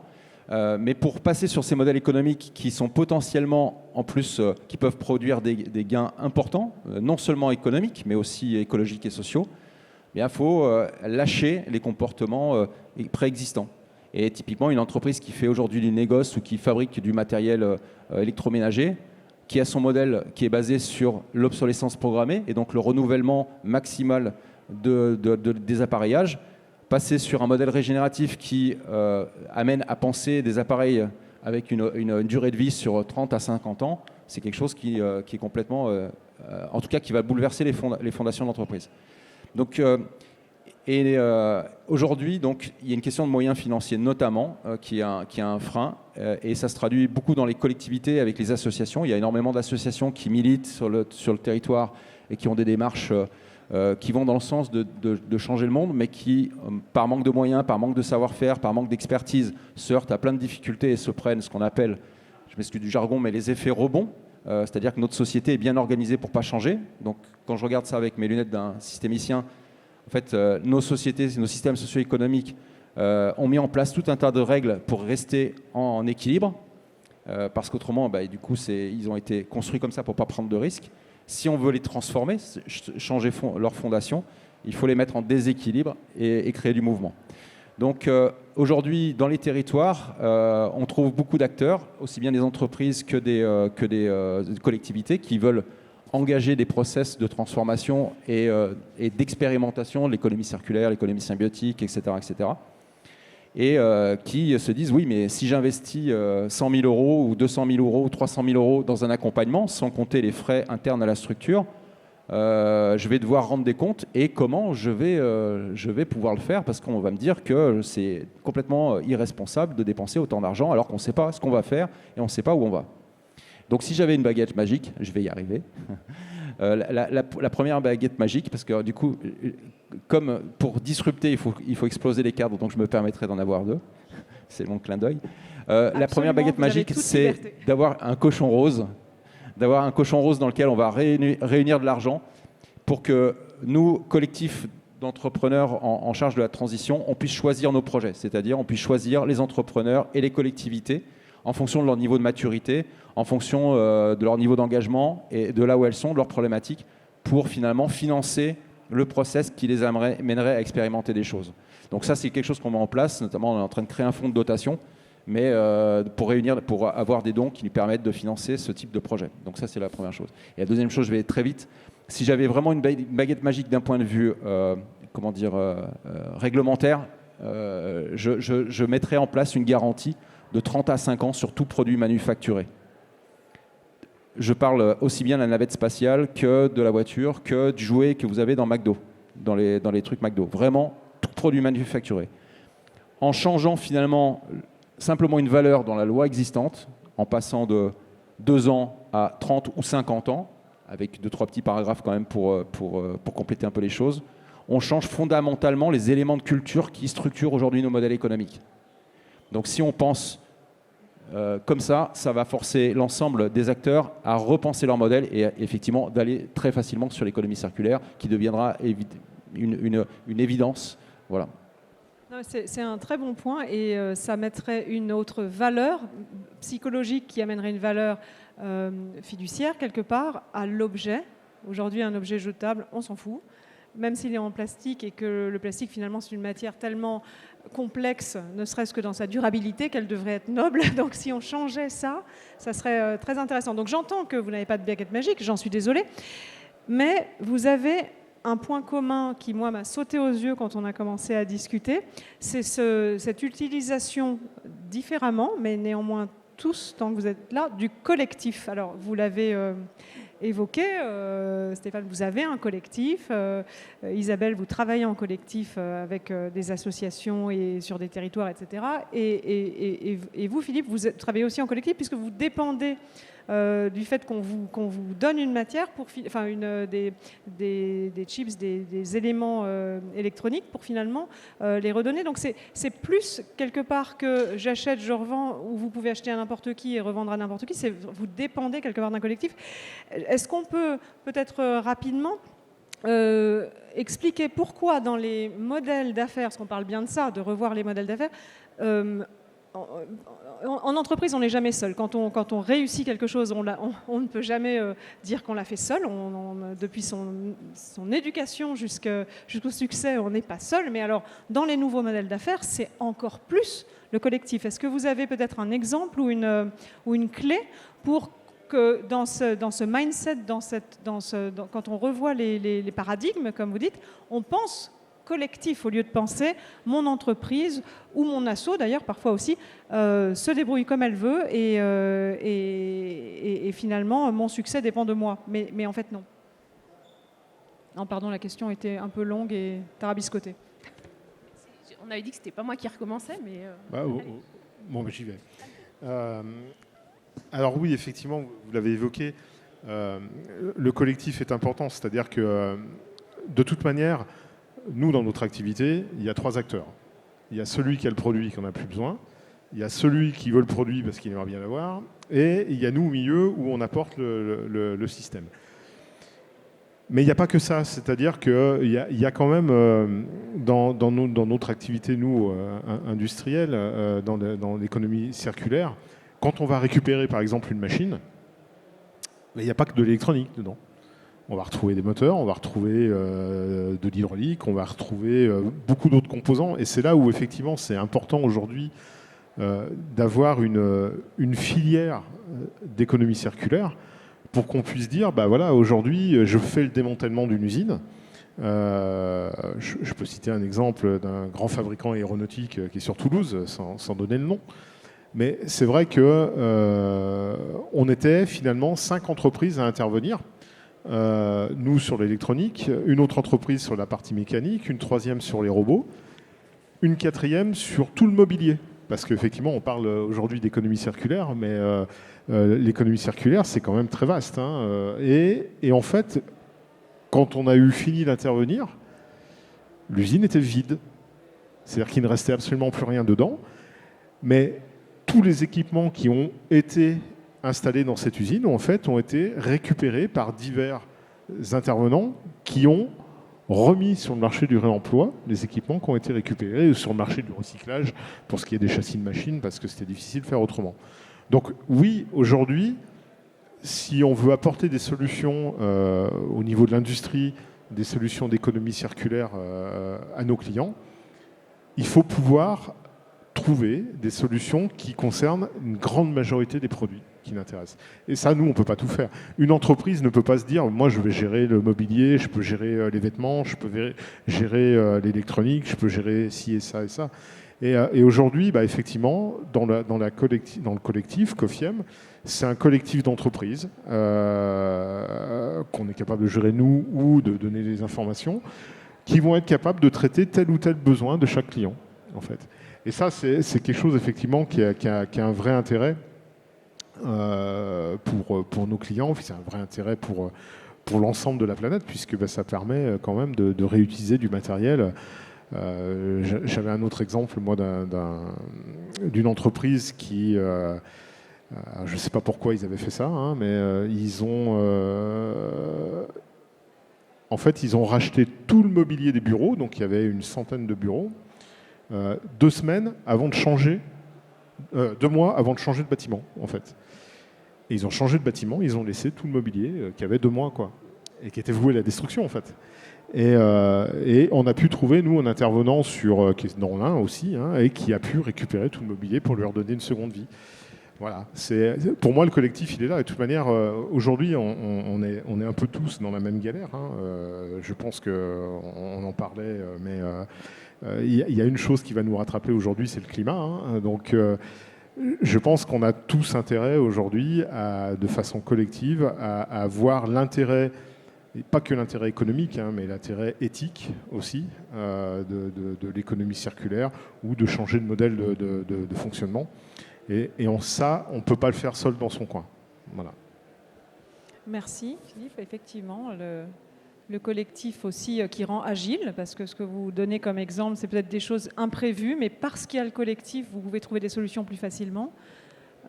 Mais pour passer sur ces modèles économiques qui sont potentiellement, en plus, qui peuvent produire des gains importants, non seulement économiques, mais aussi écologiques et sociaux, il faut lâcher les comportements préexistants. Et typiquement, une entreprise qui fait aujourd'hui du négoce ou qui fabrique du matériel électroménager, qui a son modèle qui est basé sur l'obsolescence programmée et donc le renouvellement maximal des appareillages, passer sur un modèle régénératif qui amène à penser des appareils avec une durée de vie sur 30 à 50 ans, c'est quelque chose qui est complètement, en tout cas qui va bouleverser les fondations de l'entreprise. Donc, aujourd'hui, donc, il y a une question de moyens financiers notamment qui est un frein et ça se traduit beaucoup dans les collectivités avec les associations. Il y a énormément d'associations qui militent sur le territoire et qui ont des démarches qui vont dans le sens de changer le monde, mais qui, par manque de moyens, par manque de savoir-faire, par manque d'expertise, se heurtent à plein de difficultés et se prennent ce qu'on appelle, je m'excuse du jargon, mais les effets rebonds. C'est-à-dire que notre société est bien organisée pour ne pas changer. Donc, quand je regarde ça avec mes lunettes d'un systémicien, en fait, nos sociétés, nos systèmes socio-économiques ont mis en place tout un tas de règles pour rester en équilibre, parce qu'autrement, du coup, ils ont été construits comme ça pour ne pas prendre de risques. Si on veut les transformer, changer leur fondation, il faut les mettre en déséquilibre et créer du mouvement. Donc aujourd'hui, dans les territoires, on trouve beaucoup d'acteurs, aussi bien des entreprises que des collectivités qui veulent engager des process de transformation et d'expérimentation de l'économie circulaire, l'économie symbiotique, etc. etc. Et qui se disent, oui, mais si j'investis 100 000 euros ou 200 000 euros ou 300 000 euros dans un accompagnement, sans compter les frais internes à la structure, je vais devoir rendre des comptes et comment je vais pouvoir le faire parce qu'on va me dire que c'est complètement irresponsable de dépenser autant d'argent alors qu'on ne sait pas ce qu'on va faire et on ne sait pas où on va. Donc si j'avais une baguette magique, je vais y arriver. La première baguette magique, parce que du coup, comme pour disrupter, il faut exploser les cadres, donc je me permettrai d'en avoir deux. C'est mon clin d'œil. La première baguette magique, c'est d'avoir un cochon rose. D'avoir un cochon rose dans lequel on va réunir de l'argent pour que nous, collectifs d'entrepreneurs en charge de la transition, on puisse choisir nos projets. C'est-à-dire on puisse choisir les entrepreneurs et les collectivités en fonction de leur niveau de maturité, en fonction de leur niveau d'engagement et de là où elles sont, de leurs problématiques, pour finalement financer le process qui les mènerait à expérimenter des choses. Donc ça, c'est quelque chose qu'on met en place, notamment on est en train de créer un fonds de dotation, mais pour avoir des dons qui nous permettent de financer ce type de projet. Donc ça, c'est la première chose. Et la deuxième chose, je vais très vite, si j'avais vraiment une baguette magique d'un point de vue réglementaire, je mettrais en place une garantie de 30 à 5 ans sur tout produit manufacturé. Je parle aussi bien de la navette spatiale que de la voiture, que du jouet que vous avez dans McDo, dans les trucs McDo. Vraiment, tout produit manufacturé. En changeant finalement simplement une valeur dans la loi existante, en passant de 2 ans à 30 ou 50 ans, avec 2-3 petits paragraphes quand même pour compléter un peu les choses, on change fondamentalement les éléments de culture qui structurent aujourd'hui nos modèles économiques. Donc si on pense comme ça va forcer l'ensemble des acteurs à repenser leur modèle et effectivement d'aller très facilement sur l'économie circulaire qui deviendra une évidence. Voilà. C'est un très bon point et ça mettrait une autre valeur psychologique qui amènerait une valeur fiduciaire quelque part à l'objet. Aujourd'hui, un objet jetable, on s'en fout. même s'il est en plastique et que le plastique finalement c'est une matière tellement complexe, ne serait-ce que dans sa durabilité, qu'elle devrait être noble. Donc si on changeait ça, ça serait très intéressant. Donc j'entends que vous n'avez pas de baguette magique, j'en suis désolée, mais vous avez un point commun qui, moi, m'a sauté aux yeux quand on a commencé à discuter, c'est cette utilisation différemment, mais néanmoins tous, tant que vous êtes là, du collectif. Alors, vous l'avez évoqué, Stéphane, vous avez un collectif. Isabelle, vous travaillez en collectif avec des associations et sur des territoires, etc. Et vous, Philippe, vous travaillez aussi en collectif puisque vous dépendez du fait qu'on vous donne une matière, des chips, des éléments électroniques pour finalement les redonner. Donc c'est plus quelque part que j'achète, je revends, ou vous pouvez acheter à n'importe qui et revendre à n'importe qui. Vous dépendez quelque part d'un collectif. Est-ce qu'on peut peut-être rapidement expliquer pourquoi dans les modèles d'affaires, parce qu'on parle bien de ça, de revoir les modèles d'affaires, en entreprise, on n'est jamais seul. Quand on réussit quelque chose, on ne peut jamais dire qu'on l'a fait seul. Depuis son éducation jusqu'au succès, on n'est pas seul. Mais alors, dans les nouveaux modèles d'affaires, c'est encore plus le collectif. Est-ce que vous avez peut-être un exemple ou une clé pour que dans ce mindset, quand on revoit les paradigmes, comme vous dites, on pense collectif au lieu de penser mon entreprise ou mon asso d'ailleurs parfois aussi se débrouille comme elle veut et finalement mon succès dépend de moi, mais en fait non. Non, pardon, la question était un peu longue et tarabiscotée. On avait dit que c'était pas moi qui recommençais, mais bon, j'y vais. Alors oui, effectivement, vous l'avez évoqué, le collectif est important, c'est-à-dire que de toute manière, nous, dans notre activité, il y a 3 acteurs. Il y a celui qui a le produit qu'on n'a plus besoin, il y a celui qui veut le produit parce qu'il aimerait bien l'avoir, et il y a nous au milieu où on apporte le système. Mais il n'y a pas que ça, c'est-à-dire qu'il y a quand même, dans notre activité, nous, industrielle, dans l'économie circulaire, quand on va récupérer, par exemple, une machine, il n'y a pas que de l'électronique dedans. On va retrouver des moteurs, on va retrouver de l'hydraulique, on va retrouver beaucoup d'autres composants. Et c'est là où, effectivement, c'est important aujourd'hui d'avoir une filière d'économie circulaire pour qu'on puisse dire, bah voilà, aujourd'hui, je fais le démantèlement d'une usine. Je peux citer un exemple d'un grand fabricant aéronautique qui est sur Toulouse, sans donner le nom. Mais c'est vrai qu'on était finalement 5 entreprises à intervenir. Nous sur l'électronique, une autre entreprise sur la partie mécanique, une 3e sur les robots, une 4e sur tout le mobilier. Parce qu'effectivement, on parle aujourd'hui d'économie circulaire, mais l'économie circulaire, c'est quand même très vaste. Hein. Et en fait, quand on a eu fini d'intervenir, l'usine était vide. C'est-à-dire qu'il ne restait absolument plus rien dedans. Mais tous les équipements qui ont été installés dans cette usine en fait, ont été récupérés par divers intervenants qui ont remis sur le marché du réemploi les équipements qui ont été récupérés, ou sur le marché du recyclage pour ce qui est des châssis de machines, parce que c'était difficile de faire autrement. Donc oui, aujourd'hui, si on veut apporter des solutions au niveau de l'industrie, des solutions d'économie circulaire à nos clients, il faut pouvoir trouver des solutions qui concernent une grande majorité des produits qui l'intéressent. Et ça, nous, on ne peut pas tout faire. Une entreprise ne peut pas se dire, moi, je vais gérer le mobilier, je peux gérer les vêtements, je peux gérer l'électronique, je peux gérer ci et ça et ça. Et aujourd'hui, bah, effectivement, dans le collectif COFIEM, c'est un collectif d'entreprises qu'on est capable de gérer nous ou de donner des informations qui vont être capables de traiter tel ou tel besoin de chaque client, en fait. Et ça, c'est quelque chose, effectivement, qui a un vrai intérêt pour nos clients. C'est un vrai intérêt pour l'ensemble de la planète, puisque bah, ça permet quand même de réutiliser du matériel. J'avais un autre exemple, moi, d'une entreprise qui... je ne sais pas pourquoi ils avaient fait ça, hein, mais ils ont racheté tout le mobilier des bureaux, donc il y avait une centaine de bureaux, 2 semaines avant de changer, 2 mois avant de changer de bâtiment, en fait. Et ils ont changé de bâtiment, ils ont laissé tout le mobilier qui avait 2 mois, quoi, et qui était voué à la destruction, en fait. Et on a pu trouver, nous, un intervenant qui est dans l'Ain aussi, hein, et qui a pu récupérer tout le mobilier pour lui redonner une seconde vie. Voilà. Pour moi, le collectif, il est là. Et de toute manière, aujourd'hui, on est un peu tous dans la même galère. Hein. Je pense qu'on en parlait, mais il y a une chose qui va nous rattraper aujourd'hui, c'est le climat. Hein. Donc, je pense qu'on a tous intérêt aujourd'hui, de façon collective, à voir l'intérêt, et pas que l'intérêt économique, hein, mais l'intérêt éthique aussi de l'économie circulaire ou de changer de modèle de fonctionnement. Et ça, on ne peut pas le faire seul dans son coin. Voilà. Merci Philippe. Effectivement, le collectif aussi qui rend agile, parce que ce que vous donnez comme exemple, c'est peut-être des choses imprévues, mais parce qu'il y a le collectif, vous pouvez trouver des solutions plus facilement.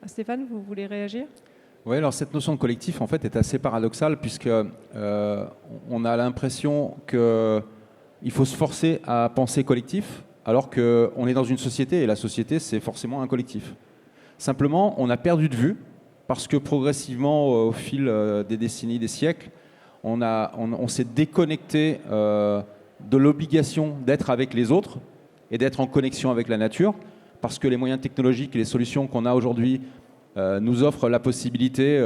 Stéphane, vous voulez réagir ? Oui, alors cette notion de collectif, en fait, est assez paradoxale, puisque on a l'impression qu'il faut se forcer à penser collectif, alors qu'on est dans une société, et la société, c'est forcément un collectif. Simplement, on a perdu de vue, parce que progressivement, au fil des décennies, des siècles, on s'est déconnecté de l'obligation d'être avec les autres et d'être en connexion avec la nature, parce que les moyens technologiques et les solutions qu'on a aujourd'hui nous offrent la possibilité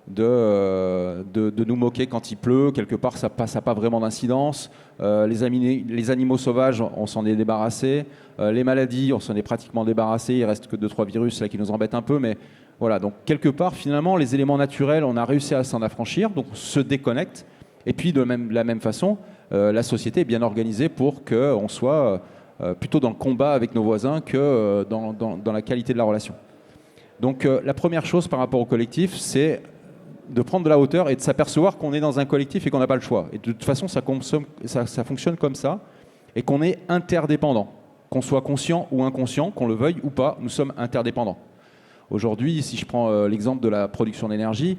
de nous moquer quand il pleut. Quelque part, ça n'a pas vraiment d'incidence. Les animaux sauvages, on s'en est débarrassé. Les maladies, on s'en est pratiquement débarrassé. Il reste que 2-3 virus là, qui nous embêtent un peu, mais voilà, donc quelque part, finalement, les éléments naturels, on a réussi à s'en affranchir, donc on se déconnecte. Et puis, de la même façon, la société est bien organisée pour qu'on soit plutôt dans le combat avec nos voisins que dans la qualité de la relation. Donc, la première chose par rapport au collectif, c'est de prendre de la hauteur et de s'apercevoir qu'on est dans un collectif et qu'on n'a pas le choix. Et de toute façon, ça fonctionne comme ça, et qu'on est interdépendant. Qu'on soit conscient ou inconscient, qu'on le veuille ou pas, nous sommes interdépendants. Aujourd'hui, si je prends l'exemple de la production d'énergie,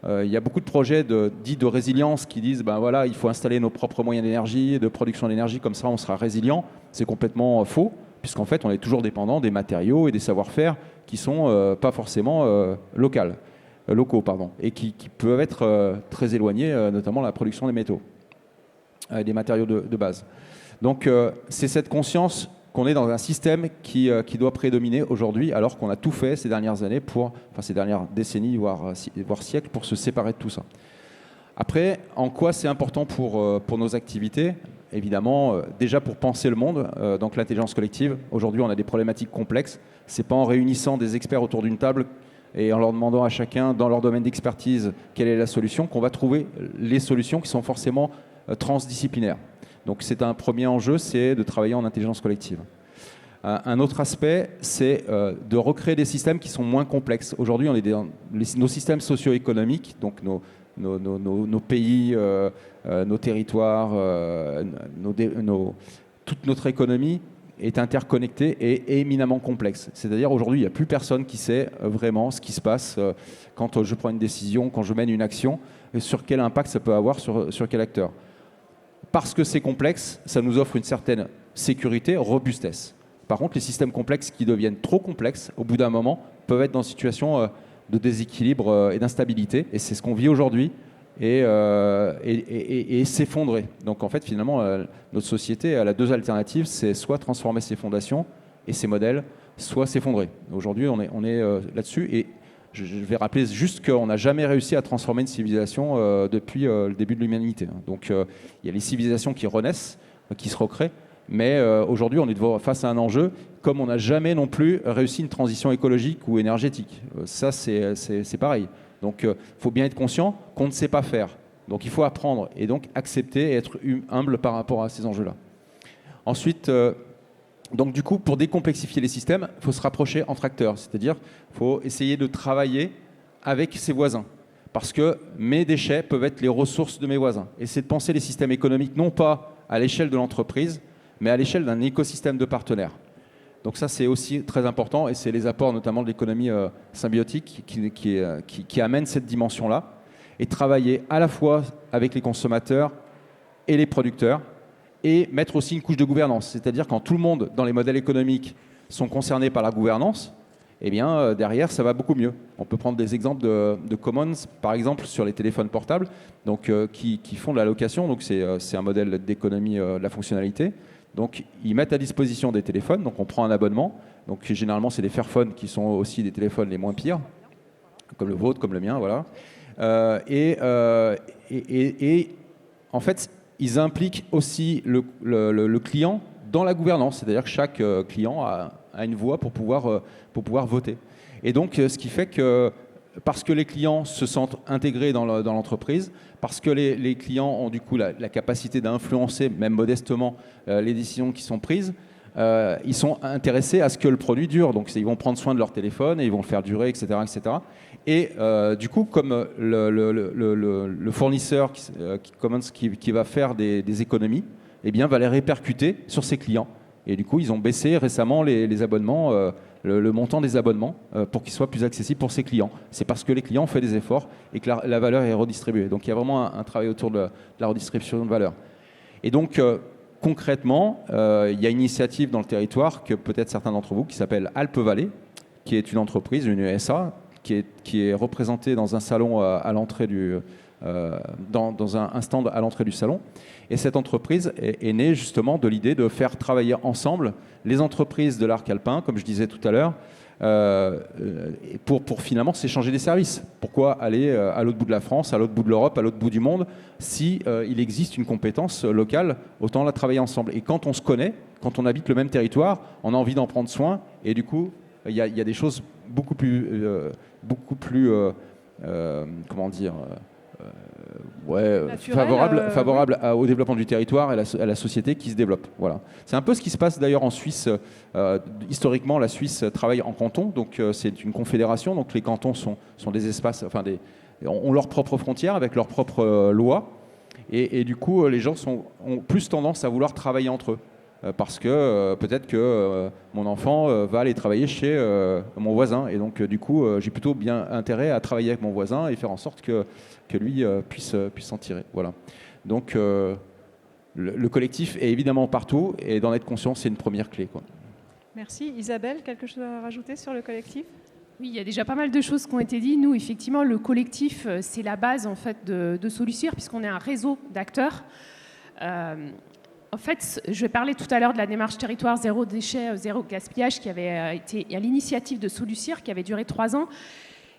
il y a beaucoup de projets dits de résilience qui disent voilà, il faut installer nos propres moyens d'énergie, de production d'énergie, comme ça on sera résilient. C'est complètement faux, puisqu'en fait on est toujours dépendant des matériaux et des savoir-faire qui sont pas forcément locaux, et qui peuvent être très éloignés, notamment la production des métaux, des matériaux de base. Donc c'est cette conscience qu'on est dans un système qui doit prédominer aujourd'hui, alors qu'on a tout fait ces dernières années, ces dernières décennies, voire siècles, pour se séparer de tout ça. Après, en quoi c'est important pour nos activités ? Évidemment, déjà pour penser le monde, donc l'intelligence collective. Aujourd'hui, on a des problématiques complexes. Ce n'est pas en réunissant des experts autour d'une table et en leur demandant à chacun, dans leur domaine d'expertise, quelle est la solution, qu'on va trouver les solutions qui sont forcément transdisciplinaires. Donc c'est un premier enjeu, c'est de travailler en intelligence collective. Un autre aspect, c'est de recréer des systèmes qui sont moins complexes. Aujourd'hui, nos systèmes socio-économiques, donc nos pays, nos territoires, toute notre économie est interconnectée et éminemment complexe. C'est-à-dire aujourd'hui, il n'y a plus personne qui sait vraiment ce qui se passe quand je prends une décision, quand je mène une action, et sur quel impact ça peut avoir sur quel acteur. Parce que c'est complexe, ça nous offre une certaine sécurité, robustesse. Par contre, les systèmes complexes qui deviennent trop complexes, au bout d'un moment, peuvent être dans une situation de déséquilibre et d'instabilité. Et c'est ce qu'on vit aujourd'hui et s'effondrer. Donc en fait, finalement, notre société elle a deux alternatives. C'est soit transformer ses fondations et ses modèles, soit s'effondrer. Aujourd'hui, on est là-dessus. Et je vais rappeler juste qu'on n'a jamais réussi à transformer une civilisation depuis le début de l'humanité. Donc il y a les civilisations qui renaissent, qui se recréent, mais aujourd'hui on est face à un enjeu, comme on n'a jamais non plus réussi une transition écologique ou énergétique. Ça c'est pareil. Donc il faut bien être conscient qu'on ne sait pas faire. Donc il faut apprendre et donc accepter et être humble par rapport à ces enjeux-là. Ensuite, donc du coup, pour décomplexifier les systèmes, il faut se rapprocher entre acteurs, c'est-à-dire il faut essayer de travailler avec ses voisins, parce que mes déchets peuvent être les ressources de mes voisins. Et c'est de penser les systèmes économiques non pas à l'échelle de l'entreprise, mais à l'échelle d'un écosystème de partenaires. Donc ça, c'est aussi très important, et c'est les apports notamment de l'économie symbiotique qui amènent cette dimension-là, et travailler à la fois avec les consommateurs et les producteurs, et mettre aussi une couche de gouvernance. C'est-à-dire quand tout le monde, dans les modèles économiques, sont concernés par la gouvernance, eh bien, derrière, ça va beaucoup mieux. On peut prendre des exemples de commons, par exemple, sur les téléphones portables, donc, qui font de la location. Donc, c'est un modèle d'économie de la fonctionnalité. Donc, ils mettent à disposition des téléphones. Donc, on prend un abonnement. Donc, généralement, c'est des Fairphone qui sont aussi des téléphones les moins pires, comme le vôtre, comme le mien, voilà. Et en fait, ils impliquent aussi le client dans la gouvernance. C'est-à-dire que chaque client a une voix pour pouvoir voter. Et donc, ce qui fait que, parce que les clients se sentent intégrés dans l'entreprise, parce que les clients ont du coup la capacité d'influencer, même modestement, les décisions qui sont prises, ils sont intéressés à ce que le produit dure. Donc, ils vont prendre soin de leur téléphone et ils vont le faire durer, etc. etc. Et du coup, comme le fournisseur qui va faire des économies, eh bien, va les répercuter sur ses clients. Et du coup, ils ont baissé récemment les abonnements, le montant des abonnements, pour qu'ils soient plus accessibles pour ses clients. C'est parce que les clients ont fait des efforts et que la valeur est redistribuée. Donc, il y a vraiment un travail autour de la redistribution de valeur. Et donc, concrètement, il y a une initiative dans le territoire que peut-être certains d'entre vous, qui s'appelle Alpes-Vallée, qui est une entreprise, une ESA, qui est représentée dans un salon à l'entrée dans un stand à l'entrée du salon. Et cette entreprise est née justement de l'idée de faire travailler ensemble les entreprises de l'arc alpin, comme je disais tout à l'heure, pour finalement s'échanger des services. Pourquoi aller à l'autre bout de la France, à l'autre bout de l'Europe, à l'autre bout du monde, si il existe une compétence locale, autant la travailler ensemble. Et quand on se connaît, quand on habite le même territoire, on a envie d'en prendre soin, et du coup, il y a des choses beaucoup plus comment dire, favorable au développement du territoire et à la société qui se développe. Voilà. C'est un peu ce qui se passe d'ailleurs en Suisse. Historiquement, la Suisse travaille en cantons, donc c'est une confédération. Donc les cantons sont des espaces, ont leurs propres frontières avec leurs propres lois. Et du coup, les gens ont plus tendance à vouloir travailler entre eux. Parce que peut-être que mon enfant va aller travailler chez mon voisin. Et donc, du coup, j'ai plutôt bien intérêt à travailler avec mon voisin et faire en sorte que lui puisse s'en tirer. Voilà. Donc, le collectif est évidemment partout et d'en être conscient, c'est une première clé, quoi. Merci. Isabelle, quelque chose à rajouter sur le collectif ? Oui, il y a déjà pas mal de choses qui ont été dites. Nous, effectivement, le collectif, c'est la base en fait, de Solucir, puisqu'on est un réseau d'acteurs. En fait, je vais parler tout à l'heure de la démarche territoire zéro déchet, zéro gaspillage qui avait été à l'initiative de Solucir, qui avait duré 3 ans,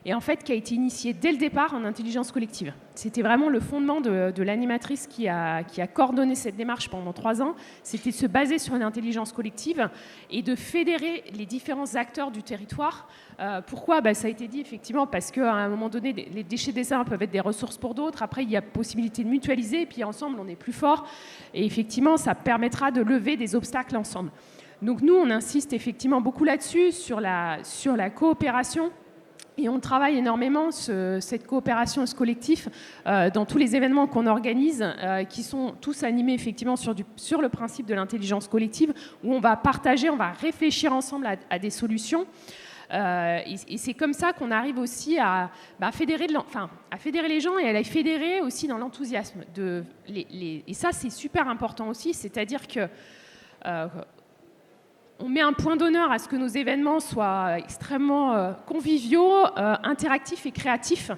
et en fait qui a été initiée dès le départ en intelligence collective. C'était vraiment le fondement de l'animatrice qui a coordonné cette démarche pendant 3 ans. C'était de se baser sur une intelligence collective et de fédérer les différents acteurs du territoire. Pourquoi ? Ça a été dit effectivement parce qu'à un moment donné, les déchets des uns peuvent être des ressources pour d'autres. Après, il y a possibilité de mutualiser et puis ensemble, on est plus fort. Et effectivement, ça permettra de lever des obstacles ensemble. Donc nous, on insiste effectivement beaucoup là-dessus, sur la coopération. Et on travaille énormément cette coopération, ce collectif, dans tous les événements qu'on organise, qui sont tous animés effectivement sur le principe de l'intelligence collective, où on va partager, on va réfléchir ensemble à des solutions. Et c'est comme ça qu'on arrive aussi à fédérer les gens et à les fédérer aussi dans l'enthousiasme. Et ça, c'est super important aussi, c'est-à-dire que on met un point d'honneur à ce que nos événements soient extrêmement conviviaux, interactifs et créatifs.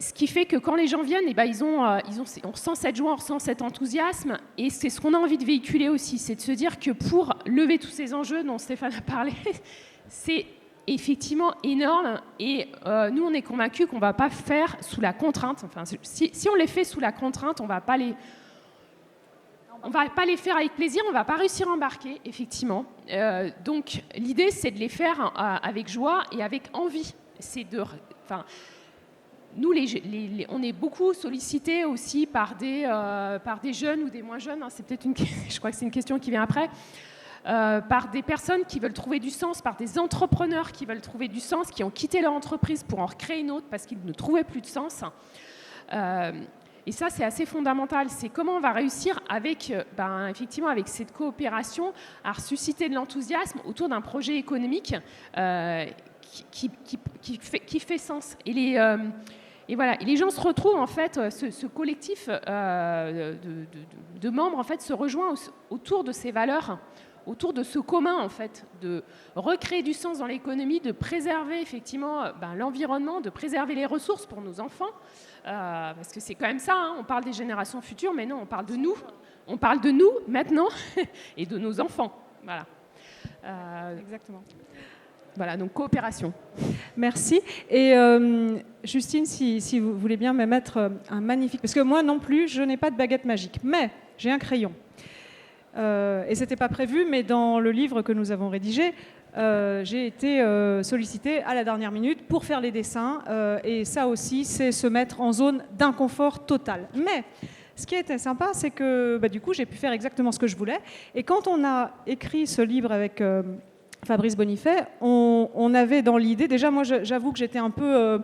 Ce qui fait que quand les gens viennent, on ressent cette joie, on ressent cet enthousiasme. Et c'est ce qu'on a envie de véhiculer aussi, c'est de se dire que pour lever tous ces enjeux dont Stéphane a parlé, c'est effectivement énorme. Et nous, on est convaincus qu'on ne va pas faire sous la contrainte. Enfin, si on les fait sous la contrainte, on ne va pas les faire avec plaisir, on ne va pas réussir à embarquer, effectivement. Donc, l'idée, c'est de les faire avec joie et avec envie. Nous, on est beaucoup sollicités aussi par des jeunes ou des moins jeunes. C'est peut-être je crois que c'est une question qui vient après. Par des personnes qui veulent trouver du sens, par des entrepreneurs qui veulent trouver du sens, qui ont quitté leur entreprise pour en recréer une autre parce qu'ils ne trouvaient plus de sens. Et ça, c'est assez fondamental. C'est comment on va réussir effectivement, avec cette coopération à susciter de l'enthousiasme autour d'un projet économique qui fait sens. Et voilà. Et les gens se retrouvent, en fait, ce collectif de membres, en fait, se rejoint autour de ces valeurs autour de ce commun, en fait, de recréer du sens dans l'économie, de préserver effectivement l'environnement, de préserver les ressources pour nos enfants, parce que c'est quand même ça, hein, on parle des générations futures, mais non, on parle de nous. On parle de nous maintenant et de nos enfants. Voilà. Exactement. Voilà, donc coopération. Merci. Et Justine, si vous voulez bien me mettre un magnifique... Parce que moi non plus, je n'ai pas de baguette magique, mais j'ai un crayon. Et ce n'était pas prévu, mais dans le livre que nous avons rédigé, j'ai été sollicitée à la dernière minute pour faire les dessins. Et ça aussi, c'est se mettre en zone d'inconfort total. Mais ce qui était sympa, c'est que du coup, j'ai pu faire exactement ce que je voulais. Et quand on a écrit ce livre avec... Fabrice Bonifay, on avait dans l'idée, déjà moi j'avoue que j'étais un peu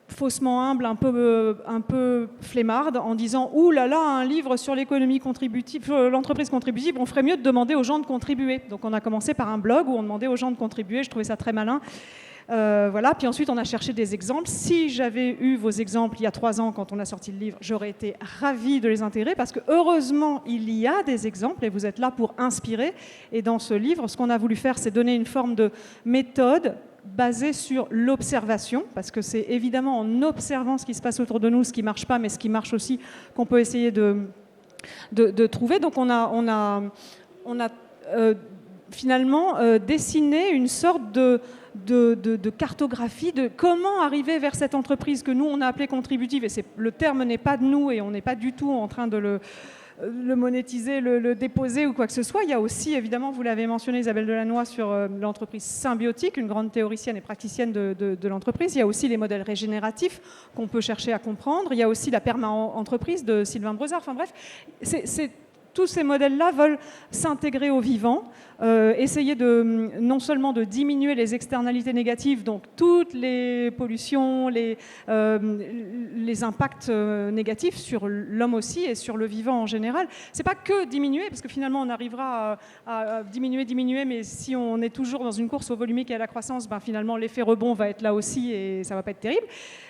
faussement humble, un peu flemmarde, en disant « Ouh là là, un livre sur l'économie contributive, l'entreprise contributive, on ferait mieux de demander aux gens de contribuer ». Donc on a commencé par un blog où on demandait aux gens de contribuer, je trouvais ça très malin. Voilà. Puis ensuite, on a cherché des exemples. Si j'avais eu vos exemples il y a 3 ans, quand on a sorti le livre, j'aurais été ravie de les intégrer parce que heureusement, il y a des exemples et vous êtes là pour inspirer. Et dans ce livre, ce qu'on a voulu faire, c'est donner une forme de méthode basée sur l'observation, parce que c'est évidemment en observant ce qui se passe autour de nous, ce qui ne marche pas, mais ce qui marche aussi, qu'on peut essayer de trouver. Donc on a finalement dessiné une sorte de cartographie de comment arriver vers cette entreprise que nous on a appelée contributive, et le terme n'est pas de nous et on n'est pas du tout en train de le monétiser, le déposer ou quoi que ce soit. Il y a aussi, évidemment, vous l'avez mentionné, Isabelle Delannoy, sur l'entreprise symbiotique, une grande théoricienne et praticienne de l'entreprise. Il y a aussi les modèles régénératifs qu'on peut chercher à comprendre. Il y a aussi la perma-entreprise de Sylvain Brezard. Enfin bref, tous ces modèles-là veulent s'intégrer au vivant, essayer non seulement de diminuer les externalités négatives, donc toutes les pollutions, les impacts négatifs sur l'homme aussi et sur le vivant en général. C'est pas que diminuer, parce que finalement on arrivera à diminuer, mais si on est toujours dans une course au volumique et à la croissance, finalement l'effet rebond va être là aussi et ça va pas être terrible.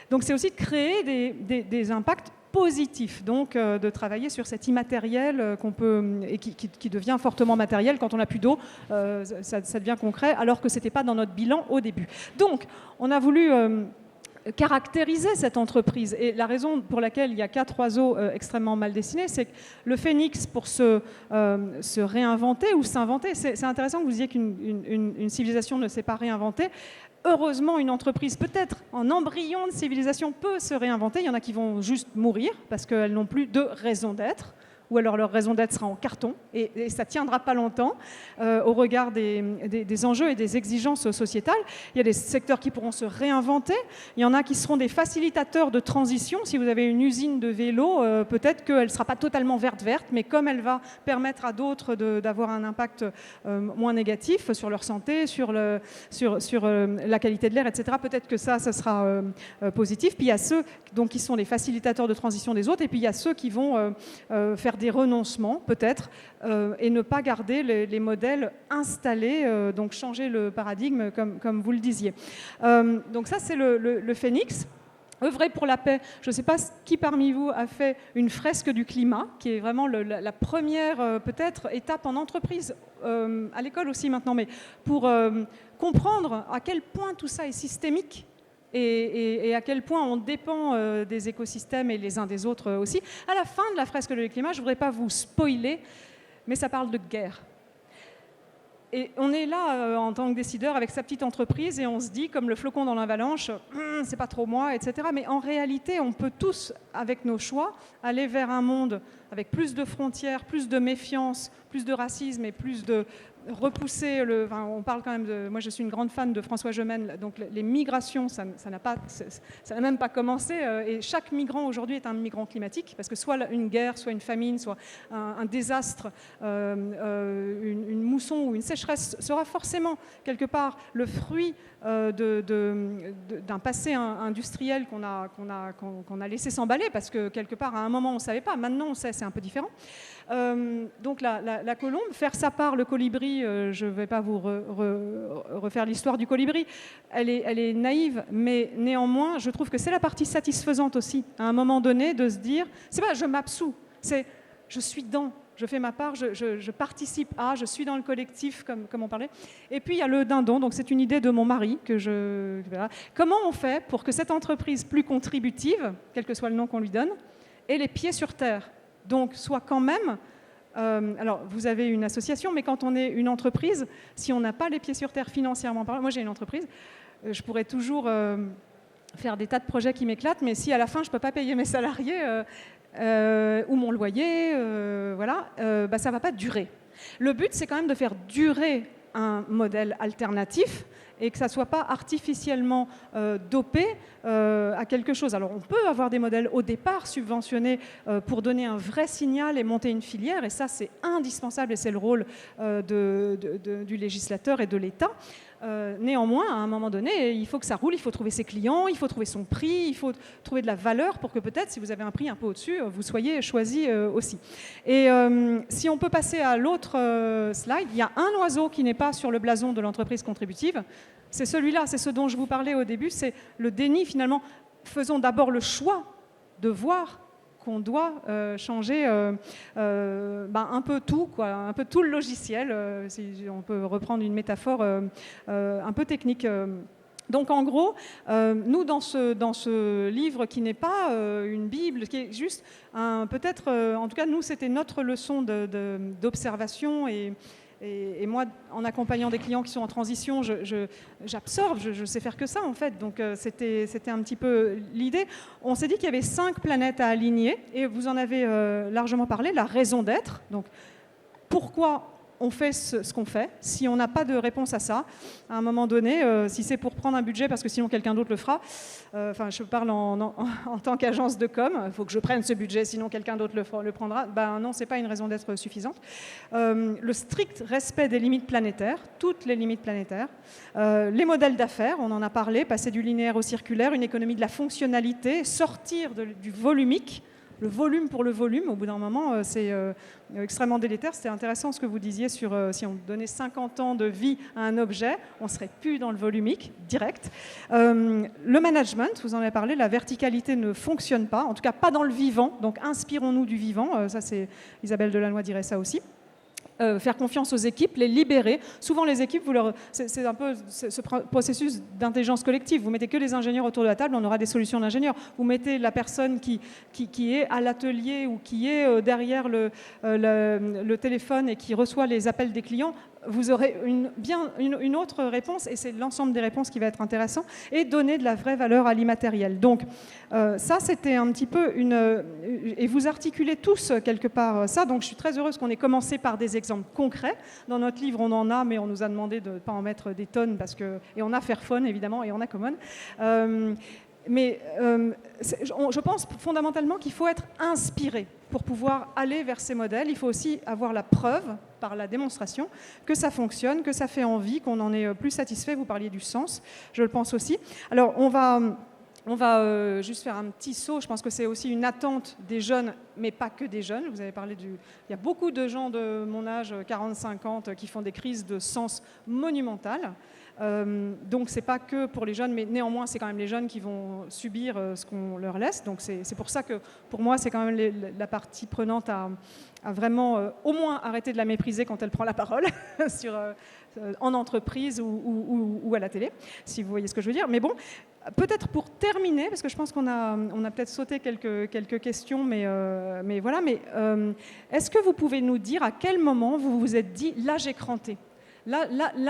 Donc c'est aussi de créer des impacts positif, donc de travailler sur cet immatériel qu'on peut, et qui devient fortement matériel quand on n'a plus d'eau, ça devient concret, alors que ce n'était pas dans notre bilan au début. Donc, on a voulu caractériser cette entreprise, et la raison pour laquelle il y a 4 oiseaux extrêmement mal dessinés, c'est que le phénix, pour se réinventer ou s'inventer, c'est intéressant que vous disiez qu'une civilisation ne s'est pas réinventée. Heureusement, une entreprise, peut-être en embryon de civilisation, peut se réinventer. Il y en a qui vont juste mourir parce qu'elles n'ont plus de raison d'être, ou alors leur raison d'être sera en carton, et ça ne tiendra pas longtemps au regard des enjeux et des exigences sociétales. Il y a des secteurs qui pourront se réinventer. Il y en a qui seront des facilitateurs de transition. Si vous avez une usine de vélo, peut-être qu'elle ne sera pas totalement verte, mais comme elle va permettre à d'autres d'avoir un impact moins négatif sur leur santé, sur la qualité de l'air, etc., peut-être que ça sera positif. Puis il y a ceux qui sont les facilitateurs de transition des autres, et puis il y a ceux qui vont faire des renoncements, peut-être, et ne pas garder les modèles installés, donc changer le paradigme, comme vous le disiez. Donc ça, c'est le phénix. Œuvrer pour la paix. Je ne sais pas qui parmi vous a fait une fresque du climat, qui est vraiment la première, peut-être, étape en entreprise, à l'école aussi maintenant, mais pour comprendre à quel point tout ça est systémique, et à quel point on dépend des écosystèmes et les uns des autres aussi. À la fin de la fresque du climat, je ne voudrais pas vous spoiler, mais ça parle de guerre. Et on est là en tant que décideur avec sa petite entreprise et on se dit, comme le flocon dans l'avalanche, c'est pas trop moi, etc. Mais en réalité, on peut tous, avec nos choix, aller vers un monde avec plus de frontières, plus de méfiance, plus de racisme et plus de repousser on parle quand même de... Moi, je suis une grande fan de François Gemène, donc les migrations, ça n'a même pas commencé. Et chaque migrant aujourd'hui est un migrant climatique, parce que soit une guerre, soit une famine, soit un désastre, une mousson ou une sécheresse sera forcément quelque part le fruit d'un passé industriel qu'on a laissé s'emballer, parce que quelque part, à un moment, on ne savait pas. Maintenant, on sait, c'est un peu différent. Donc la colombe, faire sa part, le colibri, je ne vais pas vous refaire l'histoire du colibri, elle est naïve, mais néanmoins, je trouve que c'est la partie satisfaisante aussi, à un moment donné, de se dire, c'est pas je m'absous, c'est je suis dans je fais ma part, je participe à, je suis dans le collectif, comme on parlait. Et puis il y a le dindon, donc c'est une idée de mon mari voilà. Comment on fait pour que cette entreprise plus contributive, quel que soit le nom qu'on lui donne, ait les pieds sur terre, donc soit quand même... alors, vous avez une association, mais quand on est une entreprise, si on n'a pas les pieds sur terre financièrement parlant, moi j'ai une entreprise, je pourrais toujours faire des tas de projets qui m'éclatent, mais si à la fin je ne peux pas payer mes salariés ou mon loyer, voilà, ça ne va pas durer. Le but, c'est quand même de faire durer un modèle alternatif et que ça ne soit pas artificiellement dopé à quelque chose. Alors on peut avoir des modèles au départ subventionnés pour donner un vrai signal et monter une filière, et ça c'est indispensable et c'est le rôle du législateur et de l'État. Néanmoins, à un moment donné, il faut que ça roule, il faut trouver ses clients, il faut trouver son prix, il faut trouver de la valeur pour que peut-être, si vous avez un prix un peu au-dessus, vous soyez choisi aussi. Et si on peut passer à l'autre slide, il y a un oiseau qui n'est pas sur le blason de l'entreprise contributive. C'est celui-là, c'est ce dont je vous parlais au début, c'est le déni finalement. Faisons d'abord le choix de voir qu'on doit changer un peu tout, quoi, un peu tout le logiciel, si on peut reprendre une métaphore un peu technique. Donc en gros, nous dans ce livre qui n'est pas une Bible, qui est juste peut-être, en tout cas nous c'était notre leçon d'observation et moi, en accompagnant des clients qui sont en transition, j'absorbe, je sais faire que ça en fait. Donc c'était un petit peu l'idée. On s'est dit qu'il y avait 5 planètes à aligner et vous en avez largement parlé, la raison d'être. Donc pourquoi on fait ce qu'on fait? Si on n'a pas de réponse à ça, à un moment donné, si c'est pour prendre un budget parce que sinon quelqu'un d'autre le fera, je parle en tant qu'agence de com, il faut que je prenne ce budget, sinon quelqu'un d'autre le prendra. Ben non, ce n'est pas une raison d'être suffisante. Le strict respect des limites planétaires, toutes les limites planétaires, les modèles d'affaires, on en a parlé, passer du linéaire au circulaire, une économie de la fonctionnalité, sortir du volumique. Le volume pour le volume, au bout d'un moment, c'est extrêmement délétère. C'était intéressant ce que vous disiez sur si on donnait 50 ans de vie à un objet, on ne serait plus dans le volumique, direct. Le management, vous en avez parlé, la verticalité ne fonctionne pas, en tout cas pas dans le vivant, donc inspirons-nous du vivant, ça c'est Isabelle Delannoy dirait ça aussi. Faire confiance aux équipes, les libérer. Souvent, les équipes, c'est un peu ce processus d'intelligence collective. Vous mettez que les ingénieurs autour de la table, on aura des solutions d'ingénieurs. Vous mettez la personne qui est à l'atelier ou qui est derrière le téléphone et qui reçoit les appels des clients, vous aurez une autre réponse, et c'est l'ensemble des réponses qui va être intéressant, et donner de la vraie valeur à l'immatériel. Donc ça, c'était un petit peu et vous articulez tous quelque part ça, donc je suis très heureuse qu'on ait commencé par des exemples concrets. Dans notre livre, on en a, mais on nous a demandé de ne pas en mettre des tonnes, et on a Fairphone, évidemment, et on a Common. Mais je pense fondamentalement qu'il faut être inspiré pour pouvoir aller vers ces modèles. Il faut aussi avoir la preuve, par la démonstration, que ça fonctionne, que ça fait envie, qu'on en est plus satisfait. Vous parliez du sens, je le pense aussi. Alors, on va juste faire un petit saut. Je pense que c'est aussi une attente des jeunes, mais pas que des jeunes. Vous avez parlé il y a beaucoup de gens de mon âge, 40-50, qui font des crises de sens monumentales. Donc c'est pas que pour les jeunes, mais néanmoins c'est quand même les jeunes qui vont subir ce qu'on leur laisse. Donc c'est pour ça que pour moi c'est quand même la partie prenante à vraiment au moins arrêter de la mépriser quand elle prend la parole en entreprise ou à la télé, si vous voyez ce que je veux dire. Mais bon, peut-être pour terminer, parce que je pense qu'on a peut-être sauté quelques questions, mais voilà. Mais est-ce que vous pouvez nous dire à quel moment vous vous êtes dit là j'ai cranté? Là,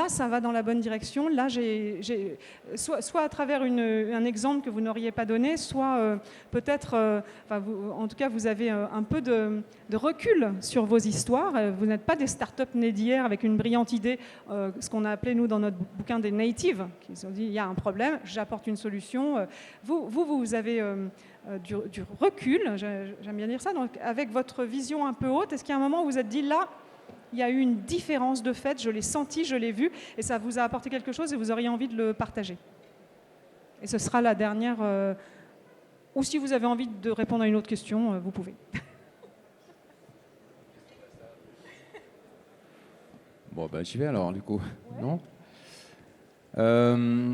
ça va dans la bonne direction. Là, soit à travers un exemple que vous n'auriez pas donné, soit peut-être, en tout cas, vous avez un peu de recul sur vos histoires. Vous n'êtes pas des startups nées d'hier avec une brillante idée, ce qu'on a appelé, nous, dans notre bouquin, des natives, qui se sont dit, il y a un problème, j'apporte une solution. Vous avez du recul, j'aime bien dire ça, donc avec votre vision un peu haute, est-ce qu'il y a un moment où vous vous êtes dit, là, il y a eu une différence de fait, je l'ai senti, je l'ai vu, et ça vous a apporté quelque chose et vous auriez envie de le partager. Et ce sera la dernière, ou si vous avez envie de répondre à une autre question, vous pouvez. Bon, j'y vais alors, du coup. Ouais. Non